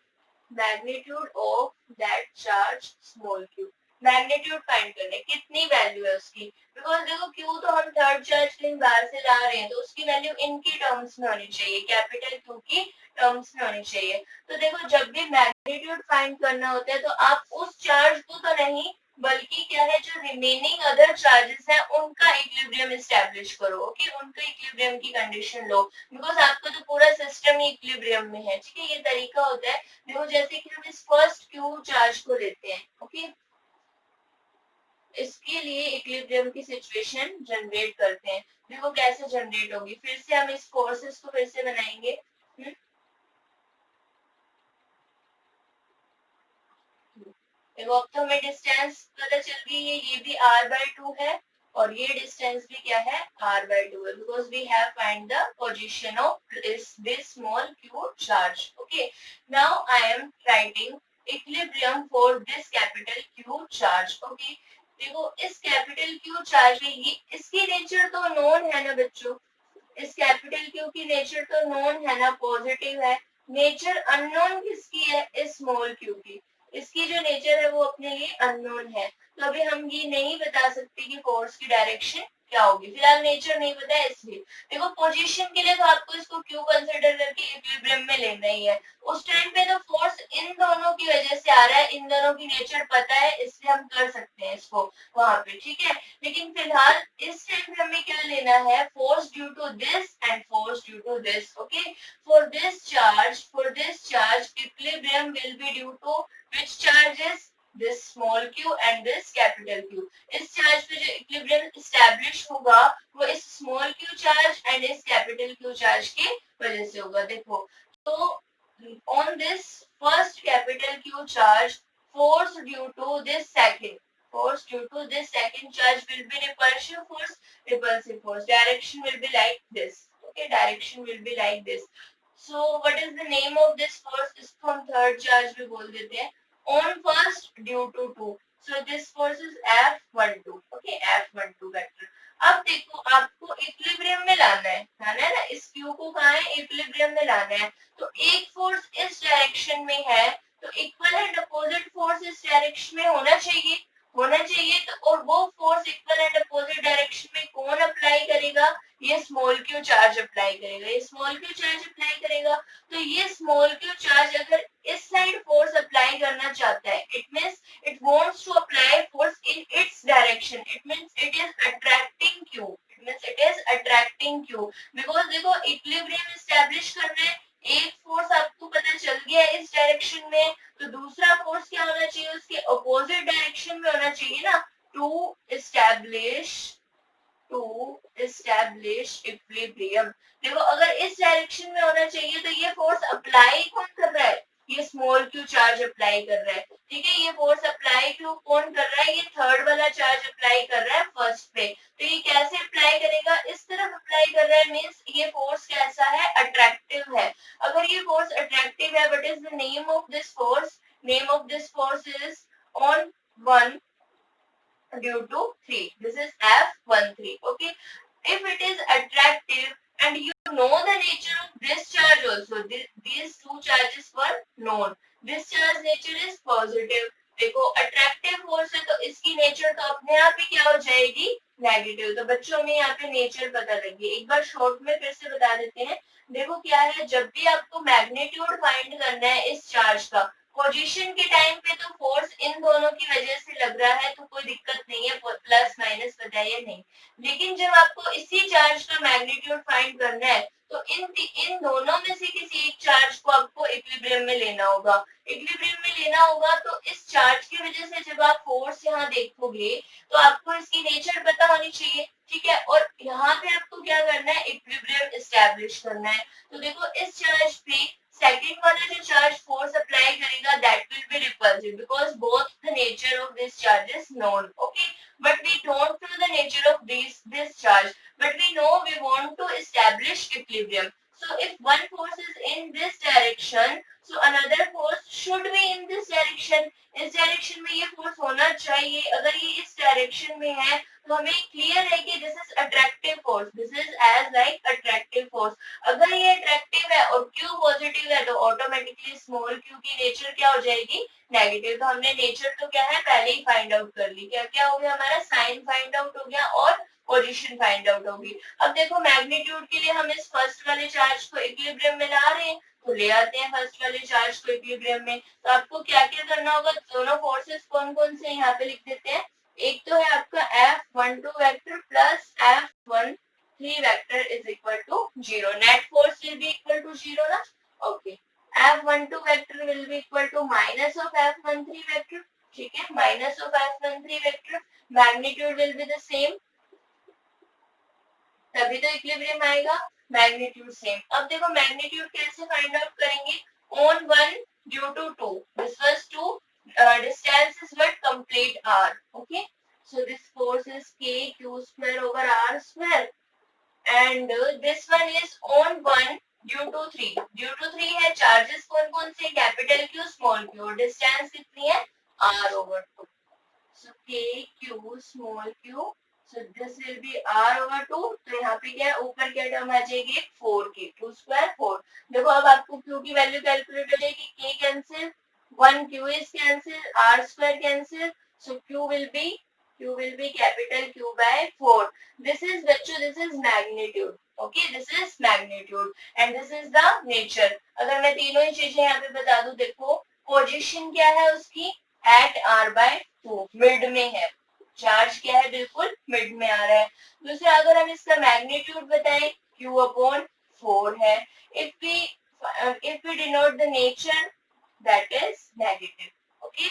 magnitude of that charge small q. Magnitude find करना है, कितनी वैल्यू है उसकी, बिकॉज देखो क्यू तो हम थर्ड चार्ज कहीं बाहर से ला रहे हैं तो उसकी वैल्यू इनकी टर्म्स में होनी चाहिए, कैपिटल क्यू की टर्म्स में होनी चाहिए। तो देखो जब भी मैग्नीट्यूड फाइंड करना होता है तो आप उस चार्ज को तो नहीं बल्कि क्या है जो रिमेनिंग अदर चार्जेस है उनका इक्विलिब्रियम एस्टैब्लिश करो, ओके, उनका इक्विलिब्रियम की कंडीशन लो, बिकॉज आपका तो पूरा सिस्टम ही इक्विलिब्रियम में है, ठीक है, ये तरीका होता है। देखो जैसे कि हम इस फर्स्ट क्यू चार्ज को लेते हैं, ओके, इसके लिए इक्विलिब्रियम की सिचुएशन जनरेट करते हैं। देखो कैसे जनरेट होगी, फिर से हम इस फोर्सेस को फिर से बनाएंगे। देखो अब तो हमें डिस्टेंस पता चल गई है, ये भी r/2 है और ये डिस्टेंस भी क्या है r/2 है, because we have find the position of this small q charge, okay. Now I am writing equilibrium for this capital q charge, okay. देखो इस कैपिटल q चार्ज में ये इसकी नेचर तो नोन है ना बच्चों, इस कैपिटल क्यू की नेचर तो नोन है ना, पॉजिटिव है। नेचर अननोन किसकी है, इस स्मॉल क्यू की, इसकी जो नेचर है वो अपने लिए अननोन है। तो अभी हम ये नहीं बता सकते कि फोर्स की डायरेक्शन क्या होगी, फिलहाल नेचर नहीं पता है इसलिए। देखो पोजीशन के लिए तो आपको इसको क्यू कंसिडर करके इक्विलिब्रियम में लेना ही है। उस टाइम पे तो फोर्स इन दोनों की वजह से आ रहा है, इन दोनों की नेचर पता है इसलिए हम कर सकते हैं इसको वहां पे, ठीक है। लेकिन फिलहाल इस टाइम पे हमें क्या लेना है, force due to this and force due to this, okay. for this charge equilibrium will be due to which charges, this small q and this capital Q। इस चार्ज पे जो इक्विलिब्रियम एस्टैब्लिश होगा वो इस स्मॉल q चार्ज एंड इस capital Q charge की वजह से होगा। देखो तो on this first capital Q charge, force due to this second charge will be repulsive force, direction will be like this, okay, direction will be like this। So what is the name of this force, इसको हम third charge भी बोल देते हैं। On first due to 2, so this force is F12, okay, F12 vector। अब देखो आपको equilibrium में लाना है ना, इस Q को कहाँ है, इक्विलिब्रियम में लाना है। तो एक फोर्स इस डायरेक्शन में है तो इक्वल एंड अपोजिट फोर्स इस डायरेक्शन में होना चाहिए तो, और वो force equal and opposite direction में कौन अप्लाई करेगा, ये स्मॉल क्यू चार्ज अप्लाई करेगा, ये स्मॉल क्यू चार्ज अप्लाई करेगा। तो ये स्मॉल क्यू चार्ज अगर इस साइड फोर्स अप्लाई करना चाहता है, it means it wants to apply force in its direction, it means it is attracting Q, because देखो इक्विलिब्रियम एस्टैब्लिश करना है, एक फोर्स आपको पता चल गया इस डायरेक्शन में, तो दूसरा फोर्स क्या होना चाहिए, उसके अपोजिट डायरेक्शन में होना चाहिए ना, टू एस्टैब्लिश इक्विलिब्रियम। देखो अगर इस डायरेक्शन में होना चाहिए तो ये फोर्स अप्लाई कौन कर रहा है, ये स्मॉल क्यू चार्ज अप्लाई कर रहा है, ठीक है। ये फोर्स अप्लाई क्यू कौन कर रहा है, ये थर्ड वाला चार्ज अप्लाई कर रहा है फर्स्ट पे। तो ये कैसे अप्लाई करेगा, इस तरफ अप्लाई कर रहा है, मींस ये फोर्स कैसा है, अट्रैक्टिव है। अगर ये फोर्स अट्रैक्टिव है, what is the name of this force, name of this force is on 1 due to 3, this is F13, okay। If it is attractive and you know the nature of this charge also, these two charges were known, this charge nature is positive। देखो attractive force है तो इसकी nature तो अपने आप ही क्या हो जाएगी, नेगेटिव। तो बच्चों में यहाँ पे नेचर पता लगी, एक बार शॉर्ट में फिर से बता देते हैं। देखो क्या है, जब भी आपको मैग्नीट्यूड फाइंड करना है इस चार्ज का, पोजीशन के टाइम पे तो फोर्स इन दोनों की वजह से लग रहा है तो कोई दिक्कत नहीं है, प्लस माइनस बताइए नहीं। लेकिन जब आपको इसी चार्ज का मैग्नीट्यूड फाइंड करना है तो इन दोनों में से किसी एक चार्ज को आपको इक्विलिब्रियम में लेना होगा। तो इस चार्ज की वजह से जब आप फोर्स यहाँ देखोगे तो आपको इसकी नेचर पता होनी चाहिए, ठीक है। और यहाँ पे आपको क्या करना है, इक्विलिब्रियम एस्टैब्लिश करना है। तो देखो इस चार्ज पे सेकंड वाला जो चार्ज फोर्स अप्लाई करेगा that will be repulsive, because both the nature of this charge is known, okay. But we don't know the nature of this charge, but we know we want to establish equilibrium। So if one force is in this direction, so another force should be in this direction। इस direction में ये force होना चाहिए। अगर ये इस direction में है तो हमें क्लियर है कि this is attractive force, this is as like attractive force. अगर ये अट्रैक्टिव है और क्यू पॉजिटिव है तो ऑटोमेटिकली स्मॉल क्यू की नेचर क्या हो जाएगी, नेगेटिव। तो हमने नेचर तो क्या है पहले ही फाइंड आउट कर ली, क्या क्या हो गया हमारा, साइन फाइंड आउट हो गया और पोजीशन फाइंड आउट होगी। अब देखो मैग्नीट्यूड के लिए हम इस फर्स्ट वाले चार्ज को इक्विलिब्रियम में ला रहे हैं, तो ले आते हैं फर्स्ट वाले चार्ज को इक्विलिब्रियम में। तो आपको क्या क्या करना होगा, दोनों फोर्सेस कौन कौन से यहाँ पे लिख देते हैं। एक तो है आपका F12 vector plus F13 vector is equal to 0, net force will be equal to 0 ना, okay. F12 vector will be equal to minus of F13 vector, ठीक है, minus of F13 vector, magnitude will be the same, तभी तो equilibrium आएगा, magnitude same. अब देखो magnitude कैसे find out करेंगे, on 1 due to 2, this was 2, distance is what, complete r, okay, so this force is k q square over r square, and this one is on 1 due to 3, due to 3 है, charges कौन कौन से, capital Q small Q, distance कितनी है r over 2, so k q small q, so this will be r over 2, तो यहाँ पे क्या है, ऊपर क्या टर्म आ जाएगी 4k, 2 स्क्वायर 4। देखो अब आपको q की वैल्यू कैलकुलेट हो जाएगी, k cancel, 1 q is cancel, r square cancel, so q will be capital Q by 4. This is बच्चों, this is magnitude, okay, this is magnitude and this is the nature। अगर मैं तीनों ही चीजें यहाँ पे बता दूं, देखो पोजीशन क्या है उसकी, at r by 2, मिड में है, चार्ज क्या है, बिल्कुल मिड में आ रहा है। दूसरा अगर हम इसका मैग्नीट्यूड बताएं, q अपॉन 4 है। if we denote the nature, that is negative, okay,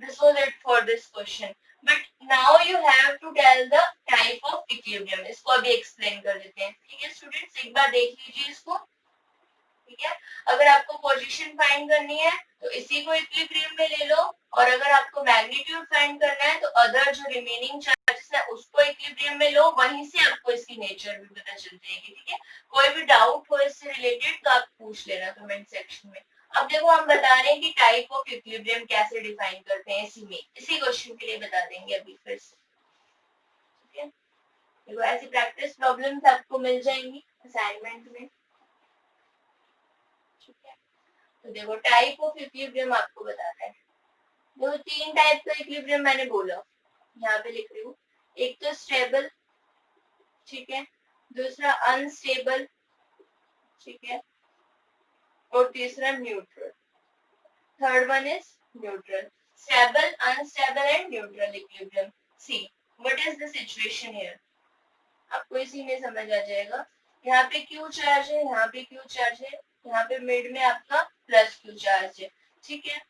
this was it for this question, but now you have to tell the type of equilibrium। इसको अभी एक्सप्लेन कर देते हैं, ठीक है स्टूडेंट्स, एक बार देख लीजिए इसको, ठीक है। अगर आपको पोजीशन फाइंड करनी है तो इसी को इक्विलिब्रियम में ले लो, और अगर आपको मैग्नीट्यूड फाइंड करना है तो अदर जो रिमेनिंग चार्जेस है उसको इक्विलिब्रियम में लो, वहीं से आपको इसकी नेचर भी पता चल जाएगी, ठीक है। कोई भी डाउट हो इससे रिलेटेड तो आप पूछ लेना कमेंट सेक्शन में। अब देखो हम बता रहे हैं कि टाइप ऑफ इक्विलिब्रियम कैसे डिफाइन करते हैं, इसी क्वेश्चन के लिए बता देंगे अभी फिर से, ठीक है। देखो ऐसी प्रैक्टिस प्रॉब्लम्स आपको मिल जाएंगी असाइनमेंट में, ठीक है। तो देखो टाइप ऑफ इक्विलिब्रियम आपको बताना है, देखो तीन टाइप का इक्विलिब्रियम मैंने बोला, यहाँ पे लिख रही हूँ, एक तो स्टेबल, ठीक है, दूसरा अनस्टेबल, ठीक है, और तीसरा neutral, third one is neutral. Stable, unstable and neutral equilibrium. See what is the situation here, आपको इसी में समझ आ जाएगा। यहाँ पे क्यू चार्ज है, यहाँ पे क्यू चार्ज है, यहाँ पे मिड में आपका प्लस क्यू चार्ज है, ठीक है।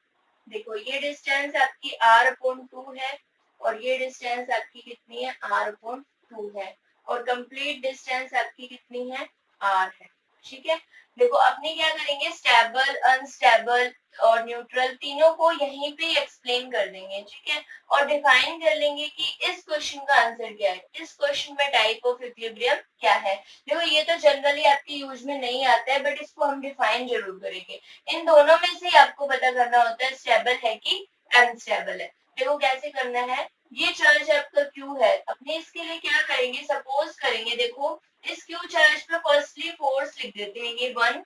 देखो ये डिस्टेंस आपकी r अपॉन 2 है और ये डिस्टेंस आपकी कितनी है, r अपॉन 2 है, और कंप्लीट डिस्टेंस आपकी कितनी है, r है, ठीक है। देखो अपने क्या करेंगे, स्टेबल, अनस्टेबल और न्यूट्रल तीनों को यहीं पे एक्सप्लेन कर देंगे, ठीक है, और डिफाइन कर लेंगे कि इस क्वेश्चन का आंसर क्या है, इस क्वेश्चन में टाइप ऑफ इक्विलिब्रियम क्या है। देखो ये तो जनरली आपके यूज में नहीं आता है, बट इसको हम डिफाइन जरूर करेंगे। इन दोनों में से आपको पता करना होता है स्टेबल है कि अनस्टेबल है। देखो कैसे करना है, ये चार्ज आपका क्यू है, अपने इसके लिए क्या करेंगे, सपोज करेंगे, देखो इस क्यू चार्ज पे फर्स्टली फोर्स लिख देते हैं, ये 1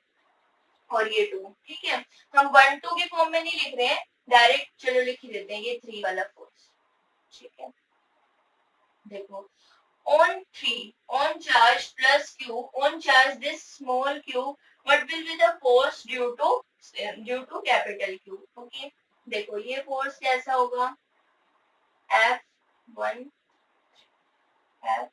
और ये 2, ठीक है। हम 1 2 के फॉर्म में नहीं लिख रहे हैं, डायरेक्ट चलो लिख ही देते हैं, ये 3 वाला फोर्स, ठीक है। देखो on 3 on charge plus q on charge this small q, what will be the force due to capital Q, okay। देखो ये फोर्स कैसा होगा, F1 F1,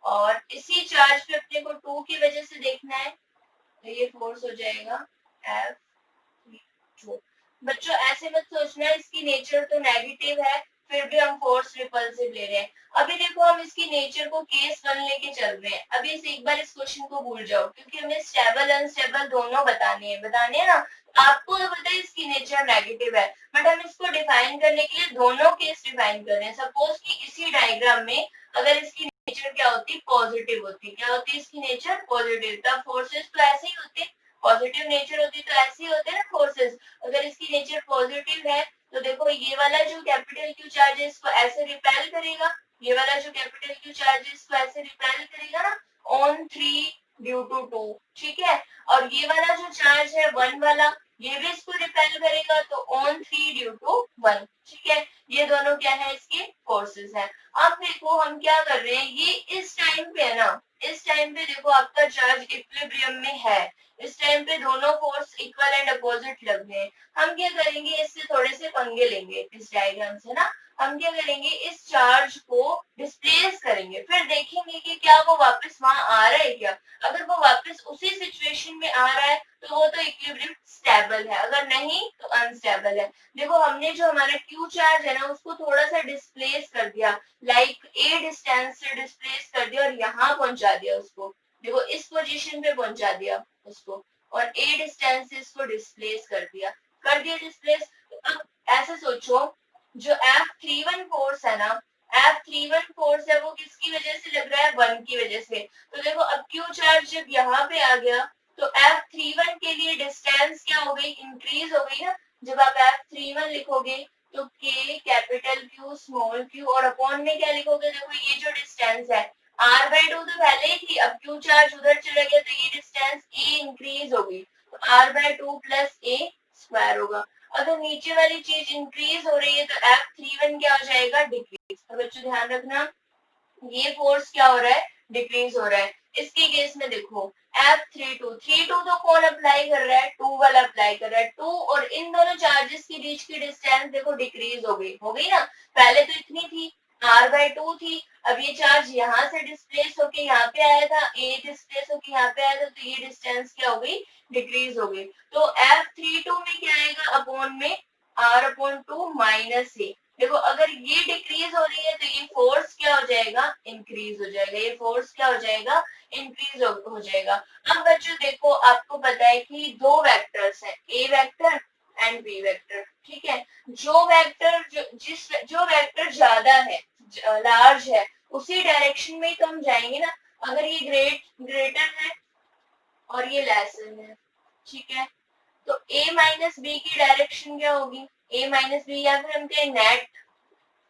और इसी चार्ज पे अपने को 2 की वजह से देखना है, तो ये फोर्स हो जाएगा F2। बच्चों ऐसे मत सोचना इसकी नेचर तो नेगेटिव है फिर भी हम फोर्स रिपल्सिव ले रहे हैं। अभी देखो हम इसकी नेचर को केस 1 लेके चल रहे हैं, अभी इस एक बार इस क्वेश्चन को भूल जाओ, क्योंकि हमें स्टेबल अनस्टेबल दोनों बताने हैं ना। आपको तो पता है इसकी नेचर नेगेटिव है, बट हम इसको डिफाइन करने के लिए दोनों केस डिफाइन कर रहे हैं। सपोज कि इसी डायग्राम में अगर इसकी नेचर क्या होती, पॉजिटिव होती, क्या होती इसकी नेचर, पॉजिटिव, तब फोर्सेस तो ऐसे ही होते, पॉजिटिव नेचर होती तो ऐसे ही होते ना फोर्सेस। अगर इसकी नेचर पॉजिटिव है तो देखो ये वाला जो कैपिटल क्यू चार्ज है इसको ऐसे रिपेल करेगा, ये वाला जो कैपिटल क्यू चार्ज है इसको ऐसे रिपेल करेगा ना, ऑन 3 ड्यू टू 2, ठीक है। और ये वाला जो चार्ज है 1 वाला, ये भी इसको रिपेल करेगा तो ऑन 3 ड्यू टू 1, ठीक है। ये दोनों क्या है, इसके फोर्सेस है। अब देखो हम क्या कर रहे हैं, ये इस टाइम पे है ना, इस टाइम पे देखो आपका चार्ज इक्विलिब्रियम में है, इस टाइम पे दोनों फोर्स इक्वल एंड अपोजिट लग रहे हैं। हम क्या करेंगे, इससे थोड़े से पंगे लेंगे इस डायग्राम से ना। हम क्या करेंगे, इस चार्ज को डिस्प्लेस करेंगे, फिर देखेंगे कि क्या वो वापस वहां आ रहा है क्या। अगर वो वापस उसी सिचुएशन में आ रहा है तो वो तो इक्विलिब्रियम स्टेबल है, अगर नहीं तो अनस्टेबल है। देखो हमने जो हमारा क्यू चार्ज है ना उसको थोड़ा सा डिस्प्लेस कर दिया, लाइक ए डिस्टेंस से डिस्प्लेस कर दिया और यहाँ पहुंचा दिया उसको, देखो इस पोजीशन पे पहुंचा दिया उसको, और ए डिस्टेंस से इसको डिस्प्लेस कर दिया डिस्प्लेस। अब ऐसे सोचो, जो F31 फोर्स है ना, F31 फोर्स है वो किसकी वजह से लग रहा है, 1 की वजह से। तो देखो अब क्यू चार्ज जब यहाँ पे आ गया तो F31 के लिए डिस्टेंस क्या हो गई, इंक्रीज हो गई ना। जब आप F31 लिखोगे तो K capital Q small q और अपॉन में क्या लिखोगे, देखो ये जो डिस्टेंस है R/2 तो पहले ही थी, अब क्यू चार्ज उधर चला गया तो ये डिस्टेंस A इंक्रीज होगी, तो R/2 प्लस A स्क्वायर होगा। अगर नीचे वाली चीज इंक्रीज हो रही है तो F31 क्या हो जाएगा, डिक्रीज। तो बच्चों ध्यान रखना, ये फोर्स क्या हो रहा है, डिक्रीज हो रहा है। इसके केस में देखो F32 तो कौन अप्लाई कर रहा है, 2 वाला अप्लाई कर रहा है, 2 और इन दोनों चार्जेस के बीच की डिस्टेंस देखो डिक्रीज हो गई ना। पहले तो इतनी थी, R/2 थी, अब ये चार्ज यहाँ से डिस्प्लेस होके यहाँ पे आया था, ए डिस्प्लेस होके यहाँ पे आया था, तो ये डिस्टेंस क्या हो गई, डिक्रीज हो गई। तो F32 में क्या आएगा, अपॉन में R/2 माइनस ए। देखो अगर ये डिक्रीज हो रही है तो ये फोर्स क्या हो जाएगा, इंक्रीज हो जाएगा, ये फोर्स क्या हो जाएगा, इंक्रीज हो जाएगा। अब बच्चों देखो आपको पता है कि दो वेक्टर्स हैं, ए वेक्टर एंड बी वेक्टर, ठीक है। जो वेक्टर ज्यादा है, लार्ज है, उसी डायरेक्शन में ही तो हम जाएंगे ना। अगर ये ग्रेटर है और ये लेसन है, ठीक है, तो a माइनस बी की डायरेक्शन क्या होगी, a माइनस बी, या फिर हम कहें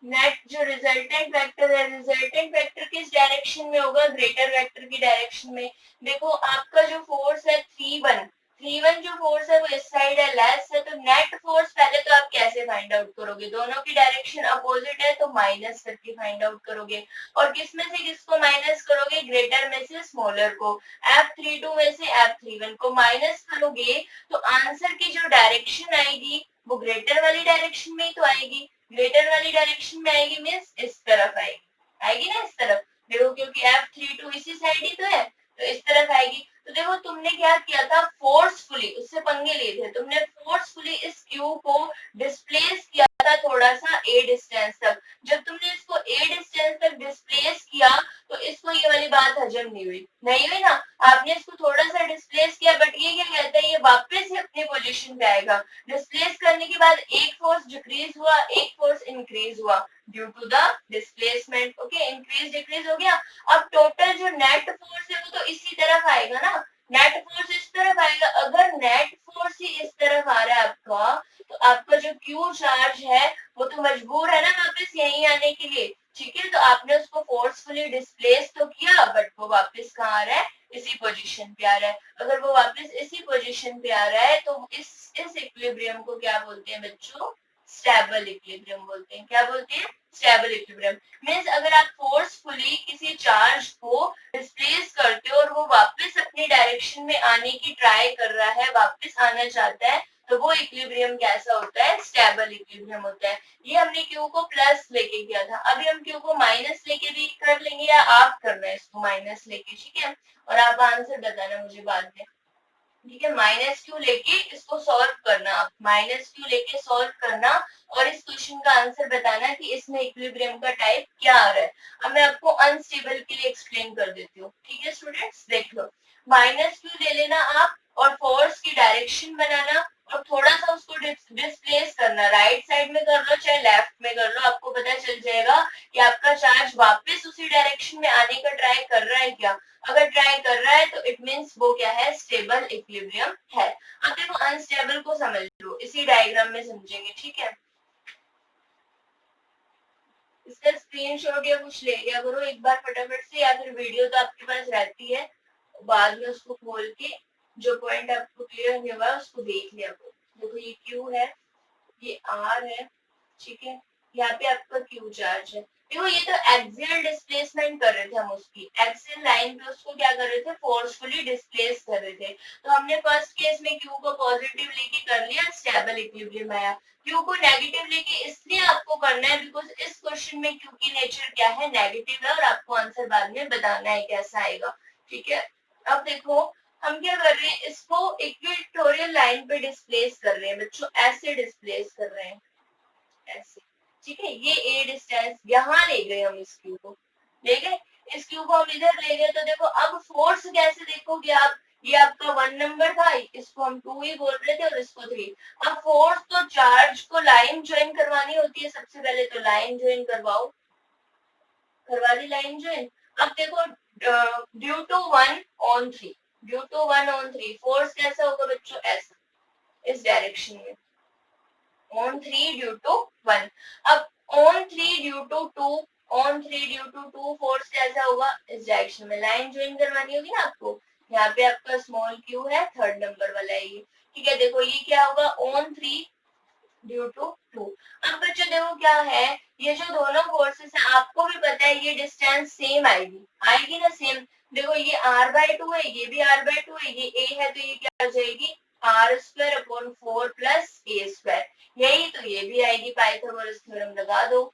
नेट जो रिजल्टेंट वेक्टर है, रिजल्टेंट वेक्टर किस डायरेक्शन में होगा, ग्रेटर वेक्टर की डायरेक्शन में। देखो आपका जो फोर्स है 3 1 जो फोर्स है वो इस साइड है, लेस है, तो नेट फोर्स पहले तो आप कैसे फाइंड आउट करोगे, दोनों की डायरेक्शन अपोजिट है तो माइनस करके फाइंड आउट करोगे। और किस में से किसको माइनस करोगे, ग्रेटर में से स्मॉलर को। F32 में से F31 को माइनस करोगे तो आंसर की जो डायरेक्शन आएगी वो ग्रेटर वाली डायरेक्शन में ही तो आएगी। ग्रेटर वाली डायरेक्शन में आएगी मीन्स इस तरफ आएगी ना, इस तरफ। देखो क्योंकि F32 इसी साइड ही तो है तो इस तरफ आएगी। तो देखो तुमने क्या किया था, फोर्सफुली, उससे पंगे लिए थे तुमने, फोर्सफुली इस क्यू को डिस्प्लेस किया था थोड़ा सा ए डिस्टेंस तक। जब तुमने इसको ए डिस्टेंस तक डिस्प्लेस किया तो इसको ये वाली बात हजम नहीं हुई ना। आपने इसको थोड़ा सा डिस्प्लेस किया बट ये क्या कहता है, ये वापस ही अपने पोजीशन पे आएगा। डिस्प्लेस करने के बाद एक फोर्स डिक्रीज हुआ, एक फोर्स इंक्रीज हुआ due to the displacement. Okay, increase decrease हो गया। अब टोटल जो नेट फोर्स है वो तो इसी तरफ आएगा ना, नेट फोर्स इस तरफ आएगा। अगर नेट फोर्स ही इस तरफ आ रहा है आपका, तो आपका जो क्यू चार्ज है वो तो मजबूर है ना वापस यहीं आने के लिए, ठीक है। तो आपने उसको फोर्सफुली डिस्प्लेस तो किया बट वो वापस कहाँ आ रहा है, इसी पोजीशन पे आ रहा है। अगर वो वापस इसी पोजीशन पे आ रहा है तो इस इक्विलिब्रियम को क्या बोलते हैं बच्चों, स्टेबल इक्विलिब्रियम बोलते हैं। क्या बोलते हैं, स्टेबल इक्विलिब्रियम। मींस अगर आप फोर्सफुली किसी चार्ज को डिस्प्लेस करते हो और वो वापस अपनी डायरेक्शन में आने की ट्राई कर रहा है, वापस आना चाहता है, तो वो इक्विलिब्रियम कैसा होता है, स्टेबल इक्विलिब्रियम होता है। ये हमने क्यू को प्लस लेके किया था, अभी हम क्यू को माइनस लेके भी कर लेंगे, या आप करना है इसको माइनस लेके, ठीक है। और आप आंसर बताना मुझे बाद में, ठीक है। माइनस क्यू लेके इसको सॉल्व करना, आप माइनस क्यू लेके सॉल्व करना और इस क्वेश्चन का आंसर बताना कि इसमें इक्विलिब्रियम का टाइप क्या आ रहा है। अब मैं आपको अनस्टेबल के लिए एक्सप्लेन कर देती हूँ, ठीक है स्टूडेंट्स। देख लो, माइनस क्यू ले लेना आप और फोर्स की डायरेक्शन बनाना और थोड़ा सा उसको डिस्प्लेस करना, राइट साइड में कर लो चाहे लेफ्ट में कर लो, आपको पता चल जाएगा कि आपका चार्ज वापस उसी डायरेक्शन में आने का ट्राई कर रहा है क्या। अगर ट्राई कर रहा है तो इट मींस वो क्या है, स्टेबल इक्विलिब्रियम है। अब देखो अनस्टेबल को समझ लो, इसी डायग्राम में समझेंगे, ठीक है। इसका स्क्रीनशॉट या कुछ ले लिया करो एक बार फटाफट से, या फिर वीडियो तो आपके पास रहती है, बाद में उसको खोल के जो पॉइंट आपको क्लियर नहीं हुआ उसको देख लिया करो। देखो ये क्यू है, ये आर है, ठीक है, यहाँ पे आपका क्यू चार्ज है। देखो ये तो एक्सियल डिस्प्लेसमेंट कर रहे थे हम, उसकी एक्सियल लाइन पे उसको क्या कर रहे थे, फोर्सफुली डिस्प्लेस कर रहे थे। तो हमने फर्स्ट केस में क्यू को पॉजिटिव लेके कर लिया, स्टेबल इक्विलिब्रियम आया। क्यू को नेगेटिव लेके इसलिए आपको करना है बिकॉज इस क्वेश्चन में क्यू की नेचर क्या है, नेगेटिव है, और आपको आंसर बाद में बताना है कैसा आएगा, ठीक है। अब देखो हम क्या कर रहे हैं, इसको इक्वेटोरियल लाइन पे डिस्प्लेस कर रहे हैं बच्चों, ऐसे डिस्प्लेस कर रहे हैं ऐसे, ठीक है। ये ए डिस्टेंस यहाँ ले गए हम, इस क्यू को ले गए, इस क्यू को हम इधर ले गए। तो देखो अब फोर्स कैसे देखोगे आप, ये आपका 1 नंबर था, इसको हम 2 ही बोल रहे थे और इसको 3। अब फोर्स तो चार्ज को लाइन ज्वाइन करवानी होती है, सबसे पहले तो लाइन ज्वाइन करवाओ, करवा दी लाइन ज्वाइन। अब देखो due to 1/3, due to 1/3 force कैसा होगा बच्चों, ऐसा, इस डायरेक्शन में, on 3 due to 1। अब on 3 due to 2, on 3 due to 2 force कैसा होगा, इस डायरेक्शन में, लाइन ज्वाइन करवानी होगी ना आपको। यहाँ पे आपका स्मॉल क्यू है, थर्ड नंबर वाला है ये, ठीक है। देखो ये क्या होगा, on 3 ड्यू टू 2। अब बच्चों देखो क्या है, ये जो दोनों फोर्सेस है आपको भी पता है ये डिस्टेंस सेम आएगी, आएगी ना सेम। देखो ये r/2 है, ये भी r/2 है, ये a है, तो ये क्या हो जाएगी, r² / 4 प्लस a²। यही तो ये भी आएगी, पाइथागोरस थ्योरम लगा दो,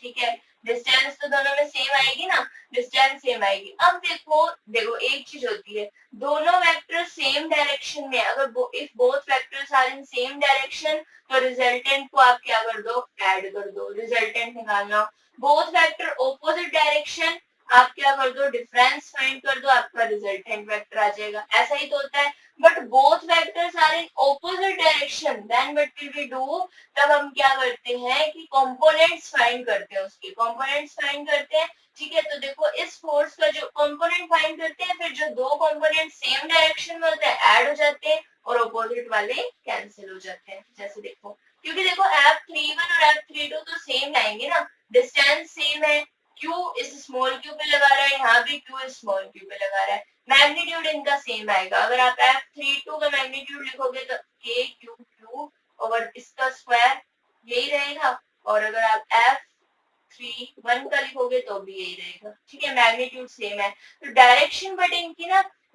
ठीक है। डिस्टेंस तो दोनों में सेम आएगी ना, डिस्टेंस सेम आएगी। अब देखो देखो एक चीज होती है, दोनों वेक्टर सेम डायरेक्शन में, अगर if both vectors are in same direction, तो रिजल्टेंट को आप क्या कर दो, ऐड कर दो, रिजल्टेंट निकालना। बोथ वेक्टर ऑपोजिट डायरेक्शन, आप क्या कर दो, डिफरेंस फाइंड कर दो, आपका रिजल्टेंट वेक्टर आ जाएगा, ऐसा ही तो होता है। But both vectors are in opposite direction, then what will we do, तब हम क्या करते हैं कि कंपोनेंट्स फाइंड करते हैं, उसके कंपोनेंट्स फाइंड करते हैं, ठीक है। तो देखो इस फोर्स का जो कंपोनेंट फाइंड करते हैं, फिर जो दो कंपोनेंट सेम डायरेक्शन में होते हैं ऐड हो जाते हैं, और अपोजिट वाले कैंसिल हो जाते हैं, जैसे देखो, क्योंकि देखो F31 और F32 तो सेम आएंगे ना, डिस्टेंस सेम है, Q इस स्मॉल क्यू पे लगा रहा है, यहाँ भी Q इस स्मॉल क्यू पे लगा रहा है, मैग्नीट्यूड इनका सेम आएगा। अगर आप F32 का मैग्नीट्यूड लिखोगे तो KQQ और इसका स्क्वायर यही रहेगा, और अगर आप F31 का लिखोगे तो भी यही रहेगा, ठीक है, मैग्नीट्यूड सेम है। तो डायरेक्शन बट इनकी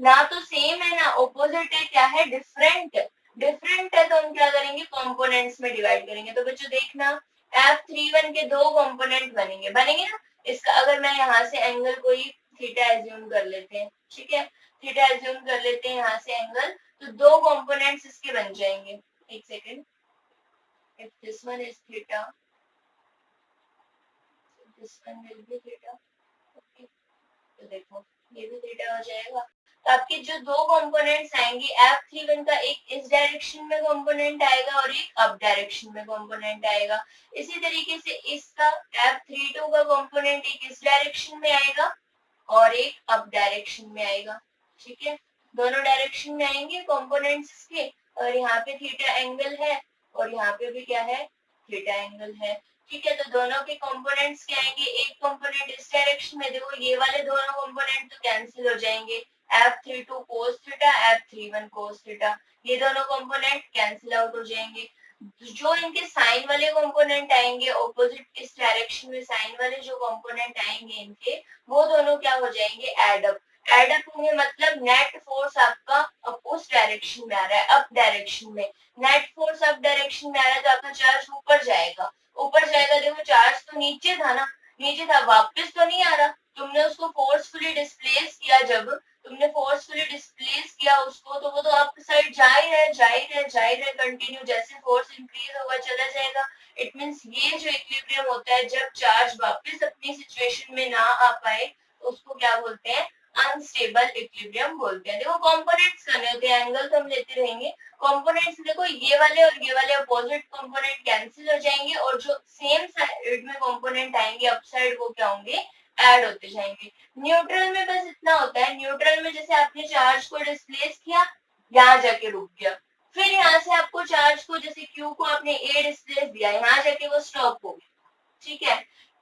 ना तो सेम है ना ऑपोजिट है, क्या है, डिफरेंट, डिफरेंट है, तो हम क्या करेंगे, कंपोनेंट्स में डिवाइड करेंगे। तो बच्चों देखना F31 के दो कंपोनेंट बनेंगे, बनेंगे ना। इसका अगर मैं यहाँ से एंगल कोई थीटा एज्यूम कर लेते हैं, ठीक है, थीटा एज्यूम कर लेते हैं यहाँ से एंगल, तो दो कंपोनेंट्स इसके बन जाएंगे। एक second, if this one is theta, this one will be theta, okay, तो देखो ये भी थीटा हो जाएगा। तो आपके जो दो कंपोनेंट्स आएंगे, F31 का एक इस डायरेक्शन में कंपोनेंट आएगा और एक अप डायरेक्शन में कंपोनेंट आएगा। इसी तरीके से इसका F32 का कंपोनेंट एक इस डायरेक्शन में आएगा और एक अप डायरेक्शन में आएगा, ठीक है, दोनों डायरेक्शन में आएंगे कंपोनेंट्स के। और यहाँ पे थीटा एंगल है और यहाँ पे भी क्या है, थीटा एंगल है, ठीक है। तो दोनों के कंपोनेंट्स क्या आएंगे, एक कंपोनेंट इस डायरेक्शन में, देखो ये वाले दोनों कंपोनेंट तो कैंसिल हो जाएंगे, F32 cos theta, F31 cos theta, ये दोनों कंपोनेंट कैंसिल आउट हो जाएंगे। जो इनके साइन वाले कंपोनेंट आएंगे ऑपोजिट इस डायरेक्शन में, साइन वाले जो कंपोनेंट आएंगे इनके, वो दोनों क्या हो जाएंगे, एड अप, एड अप होंगे, मतलब नेट फोर्स आपका उस डायरेक्शन में आ रहा है, अप डायरेक्शन में, नेट फोर्स अप डायरेक्शन में आ रहा है, तो आपका चार्ज ऊपर जाएगा, ऊपर जाएगा। देखो चार्ज तो नीचे था ना, नीचे था, वापस तो नहीं आ रहा, तुमने उसको फोर्सफुली डिस्प्लेस किया, जब तुमने फोर्सफुली डिस्प्लेस किया उसको, तो वो तो अप साइड जा ही रहा है, जा ही रहा है, जा ही रहा है कंटिन्यू, जैसे फोर्स इंक्रीज होगा चला जाएगा। इट मींस ये जो इक्विलिब्रियम होता है, जब चार्ज वापस अपनी सिचुएशन में ना आ पाए, तो उसको क्या बोलते हैं, अनस्टेबल इक्विलिब्रियम बोलते हैं। देखो कंपोनेंट्स करने होते हैं, एंगल तो हम लेते रहेंगे, कंपोनेंट्स देखो ये वाले और ये वाले अपोजिट कंपोनेंट कैंसिल हो जाएंगे, और जो सेम साइड में कंपोनेंट आएंगे अप साइड, वो क्या होंगे, ऐड होते जाएंगे। न्यूट्रल में बस इतना होता है, न्यूट्रल में जैसे आपने चार्ज को डिस्प्लेस किया, यहाँ जाके रुक गया, फिर यहाँ से आपको चार्ज को, जैसे क्यू को आपने ए डिस्प्लेस दिया, यहाँ जाके वो स्टॉप हो गया, ठीक है।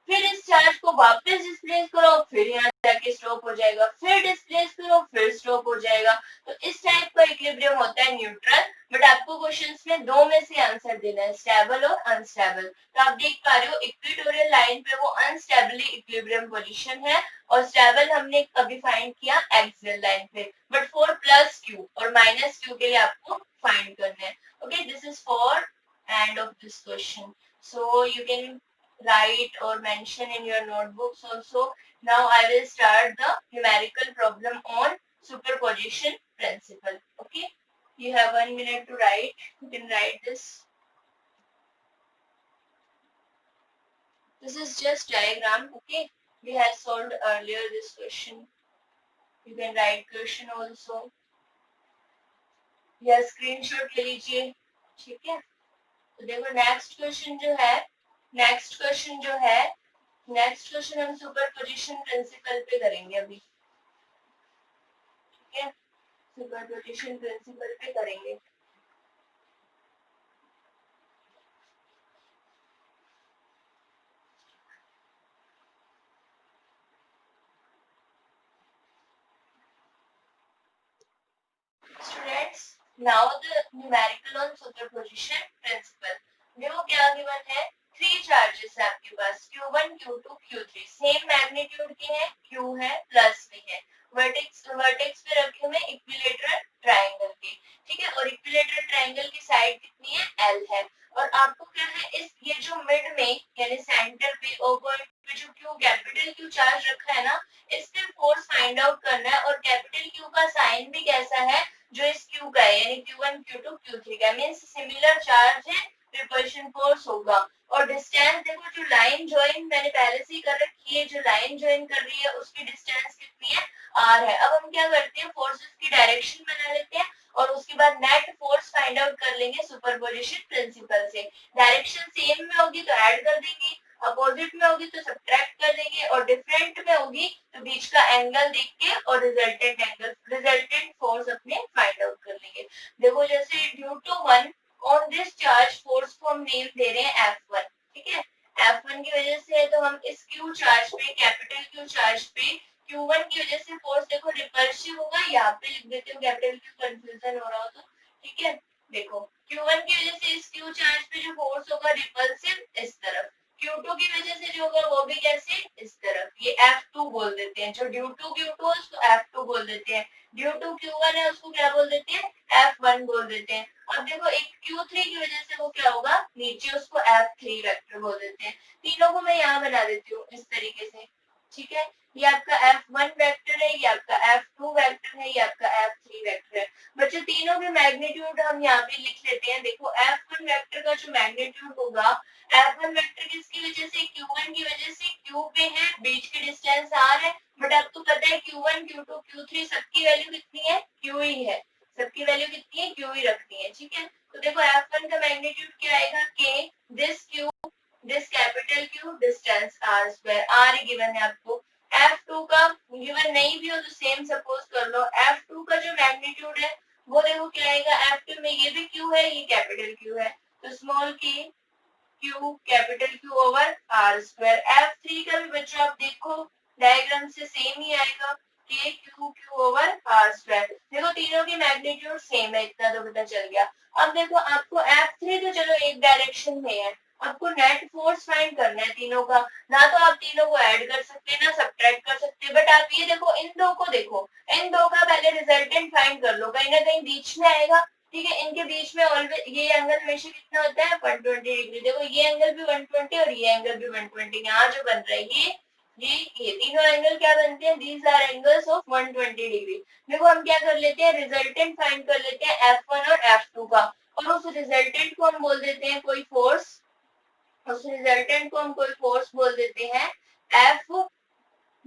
फिर इस चार्ज को वापस डिस्प्लेस करो, फिर यहाँ जाके स्टॉप हो जाएगा, फिर डिस्प्लेस करो, फिर स्टॉप हो जाएगा। तो इस टाइप का इक्विलिब्रियम होता है न्यूट्रल। बट आपको क्वेश्चंस में दो में से आंसर देना है, स्टेबल और अनस्टेबल। तो आप देख पा रहे हो इक्वेटोरियल लाइन पे वो अनस्टेबली इक्विलिब्रियम पोजीशन है, और स्टेबल हमने अभी फाइंड किया एक्सियल लाइन पे। बट फॉर प्लस क्यू और माइनस क्यू के लिए आपको फाइंड करना है। Okay, this is for end of this question. So you can write or mention in your notebooks also. Now I will start the numerical problem on superposition principle. Okay, you have 1 minute to write. You can write this. This is just diagram. Okay, we have solved earlier this question. You can write question also. या screenshot ले लीजिए, ठीक है। तो देखो next question जो है, next question हम सुपरपोजिशन प्रिंसिपल पे करेंगे अभी, ठीक है। सुपरपोजिशन प्रिंसिपल पे करेंगे। Students, now the numerical on superposition principle. देखो क्या गिवन है, 3 चार्जेस है आपके पास, Q1, Q2, Q3, same magnitude के हैं, Q है प्लस भी है, वर्टेक्स पे रखे हुए इक्विलेटरल ट्रायंगल के, ठीक है। और इक्विलेटरल ट्रायंगल की साइड कितनी है, L है। और आपको क्या है, इस ये जो मिड में यानी सेंटर पे ओ पॉइंट पे जो Q कैपिटल Q चार्ज रखा है ना, इस पे फोर्स फाइंड आउट करना है। और कैपिटल Q का साइन भी कैसा है, जो इस Q का है, यानी Q1, Q2, Q3 का, मींस सिमिलर चार्ज है, रिपल्शन फोर्स होगा। और डिस्टेंस देखो, जो लाइन ज्वाइन मैंने पहले से ही कर रखी है, जो लाइन ज्वाइन कर रही है उसकी डिस्टेंस कितनी है, r है। अब हम क्या करते हैं, फोर्सेस की डायरेक्शन बना लेते हैं और उसके बाद नेट फोर्स फाइंड आउट कर लेंगे सुपरपोजिशन प्रिंसिपल से। डायरेक्शन सेम में होगी तो ऐड कर देंगे, अपोजिट में होगी तो सब्ट्रैक्ट कर देंगे, और डिफरेंट में होगी तो बीच का एंगल देख के और रिजल्टेंट फोर्स अपने फाइंड आउट कर लेंगे। देखो जैसे due to one on this charge force को हम नेम दे रहे हैं F1, ठीक है। F1 की वजह से है तो हम इस Q चार्ज पे, कैपिटल Q चार्ज पे Q1 की वजह से फोर्स देखो रिपल्सिव होगा, यहाँ पे लिख देती हूँ कैपिटल Q, कंफ्यूजन हो रहा हो तो, ठीक है। देखो Q1 की वजह से इस Q चार्ज पे जो फोर्स होगा रिपल्सिव इस तरफ, Q2 की वजह से जो होगा वो भी कैसे, इस तरफ, ये F2 बोल देते हैं। जो ड्यू टू Q2 है उसको F2 बोल देते हैं, ड्यू टू Q1 है उसको क्या बोल देते हैं, F1 बोल देते हैं। अब देखो एक Q3 की वजह से वो क्या होगा, नीचे उसको F3 वेक्टर बोल देते हैं। तीनों को मैं यहाँ बना देती हूँ इस तरीके से, ठीक है। ये आपका F1 वेक्टर है, ये आपका F2 वेक्टर है, ये आपका F3 वेक्टर है। बच्चों तीनों के मैग्नीट्यूड हम यहाँ पे लिख लेते हैं। देखो F1 वेक्टर का जो मैग्नीट्यूड होगा, F1 वेक्टर किसकी वजह से, Q1 की वजह से, Q पे है, बीच की डिस्टेंस R है। बट आपको पता है Q1, Q2, Q3 सबकी वैल्यू कितनी है, Q ही है, सबकी वैल्यू कितनी है, Q ही रखनी है, ठीक है। तो देखो F1 का मैग्नीट्यूड क्या आएगा, K, this Q, this capital Q, distance R square, R he given है आपको। F2 का गिवन नहीं भी हो तो सेम सपोज कर लो, F2 का जो मैग्नीट्यूड है वो देखो क्या आएगा, F2 में ये भी Q है, ये कैपिटल Q है, तो small k Q capital Q over R square. F3 का भी बच्चों आप देखो डायग्राम से सेम ही आएगा, K Q Q over R square. देखो तीनों की मैग्नीट्यूड सेम है, इतना तो पता चल गया। अब देखो आपको F3 तो चलो एक डायरेक्शन में है, आपको नेट फोर्स फाइंड करना है तीनों का। ना तो आप तीनों को ऐड कर सकते हैं ना सब्ट्रैक्ट कर सकते हैं, बट आप ये देखो इन दो को देखो, इन दो का पहले रिजल्टेंट फाइंड कर लो, कहीं ना कहीं बीच में आएगा, ठीक है। इनके बीच में ऑलवेज ये एंगल हमेशा कितना होता है, 120 डिग्री। देखो ये एंगल भी 120 और ये एंगल भी 120, यहाँ जो बन रहा है ये तीनों एंगल क्या बनते हैं, these are angles of 120 degree. देखो हम क्या कर लेते हैं, रिजल्टेंट फाइंड कर लेते हैं F1 और F2 का, और उस रिजल्टेंट को हम बोल देते हैं कोई फोर्स, उस रिजल्टेंट को हम कोई फोर्स बोल देते हैं F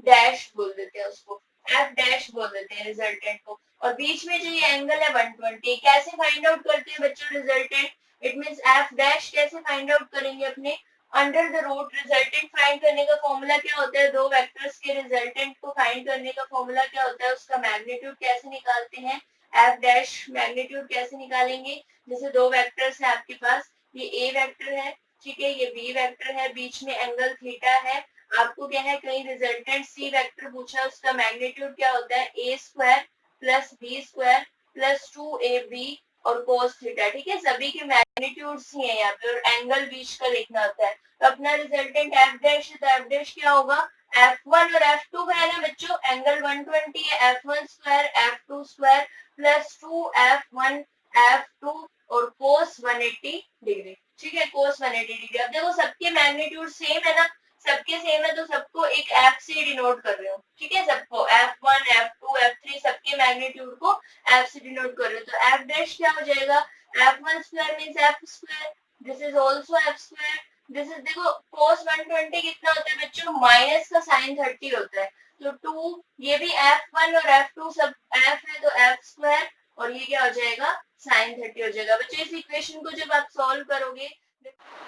डैश बोल देते हैं उसको, F डैश बोल देते हैं रिजल्टेंट को। और बीच में जो ये एंगल है 120, कैसे फाइंड आउट करते हैं बच्चों resultant, it means F dash कैसे फाइंड आउट करेंगे अपने, under the root. Resultant find करने का फॉर्मूला क्या होता है, दो वेक्टर्स के रिजल्टेंट को फाइंड करने का फॉर्मूला क्या होता है, उसका मैग्नीट्यूड कैसे निकालते हैं, F डैश मैग्नीट्यूड कैसे निकालेंगे। जैसे दो वेक्टर्स है आपके पास, ये A वेक्टर है, ठीक है, ये बी वेक्टर है, बीच में एंगल थीटा है। आपको क्या है, कहीं रिजल्टेंट सी वेक्टर पूछा है, उसका मैग्नीट्यूड क्या होता है, A square plus B square plus 2ab और कोस थीटा। ठीक है, सभी के मैग्नीट्यूड्स ही है यहाँ पे, और एंगल बीच का लिखना होता है। तो अपना रिजल्टेंट एफ डैश है, तो एफ डैश क्या होगा, F1 और F2 का है ना बच्चों, एंगल 120 है, F1 square F2 square plus 2F1 F2 और कोस 180 डिग्री। ठीक है, कोस 180 डिग्री। अब देखो सबके मैग्नीट्यूड सेम है ना, सबके सेम है, तो सबको एक F से डिनोट कर रहे हो। ठीक है, सबको F1 F2 F3 सबके मैग्नीट्यूड को F से डिनोट कर रहे हो। तो F डैश क्या हो जाएगा, F1 square means F square, this is also F square, this is, देखो cos 120 कितना होता है बच्चों, माइनस का साइन 30 होता है, तो 2, ये भी F1 और F2 सब F है, तो F स्क्वायर, और ये क्या हो जाएगा, साइन 30 हो जाएगा। बच्चों इस इक्वेशन को जब आप सॉल्व करोगे,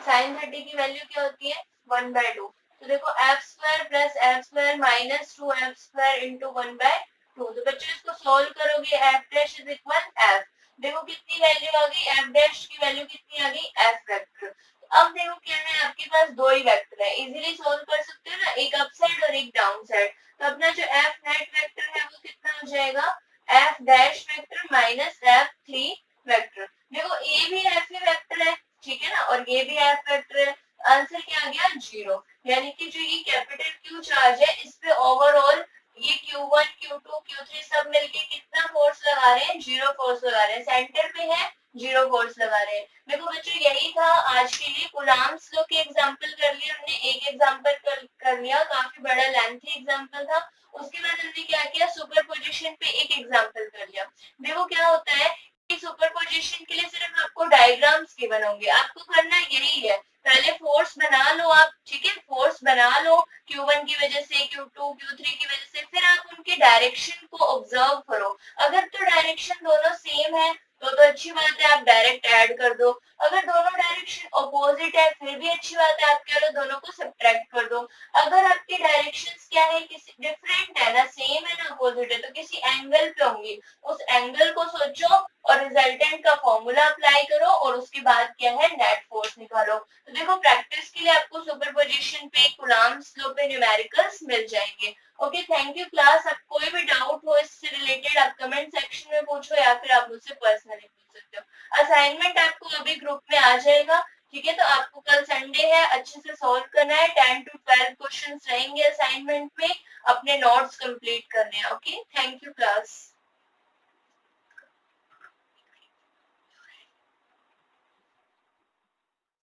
साइन 30 की वैल्यू क्या होती है, 1/2। तो देखो F square plus F square minus 2f square into 1/2। तो बच्चों इसको सॉल्व करोगे, F dash is equal F, देखो कितनी वैल्यू आ गई, एफ डैश की वैल्यू कितनी आ गई, एफ वेक्टर। अब देखो क्या है, आपके पास दो ही वेक्टर है, इजीली सोल्व कर सकते हो ना, एक अप साइड और एक डाउन साइड। तो अपना जो एफ नेट वेक्टर है वो कितना हो जाएगा, F dash vector minus F three vector. देखो ए भी एफ ही वेक्टर है, ठीक है ना, और ये भी एफ वेक्टर है। आंसर क्या आ गया, 0। यानी कि जो ये कैपिटल क्यू चार्ज है, इस पे ओवरऑल ये Q1 Q2 Q3 सब मिलके कितना फोर्स लगा रहे हैं, 0 फोर्स लगा रहे हैं, सेंटर पे है 0 फोर्स लगा रहे हैं। देखो बच्चों यही था आज के लिए, कूलम्ब्स लॉ के एग्जांपल कर लिए हमने, एक एग्जांपल कर लिया, काफी बड़ा लेंथी एग्जांपल था। उसके बाद हमने क्या किया, सुपरपोजिशन पे एक एग्जांपल कर लिया। देखो क्या होता है कि सुपरपोजिशन के लिए सिर्फ आपको डायग्राम्स गिवन होंगे, आपको करना यही है, पहले फोर्स बना लो आप, ठीक है, फोर्स बना लो Q1 की वजह से, Q2 Q3 की वजह से, फिर आप उनके डायरेक्शन को ऑब्जर्व करो। अगर तो डायरेक्शन दोनों सेम है तो अच्छी बात है, आप डायरेक्ट ऐड कर दो। अगर दोनों डायरेक्शन अपोजिट है फिर भी अच्छी बात है, आप क्या लो, दोनों को सब्ट्रैक्ट कर दो। अगर आपके डायरेक्शंस क्या है, किसी डिफरेंट है ना, सेम है ना अपोजिट है, तो किसी एंगल पे होंगी, उस एंगल को सोचो और रिजल्टेंट का फॉर्मूला अप्लाई करो, और उसके बाद क्या है, नेट फोर्स निकालो। तो देखो प्रैक्टिस के लिए आपको सुपरपोजिशन पे, कूलम्ब्स लॉ पे न्यूमेरिकल्स मिल जाएंगे। Okay, thank you class. अब कोई भी डाउट हो इससे रिलेटेड आप कमेंट सेक्शन में पूछो, या फिर आप मुझसे पर्सनली पूछ सकते हो। असाइनमेंट आपको अभी ग्रुप में आ जाएगा, ठीक है, तो आपको कल संडे है, अच्छे से सॉल्व करना है, 10 to 12 क्वेश्चंस रहेंगे असाइनमेंट में, अपने नोट्स कंप्लीट करने हैं। Okay, thank you class.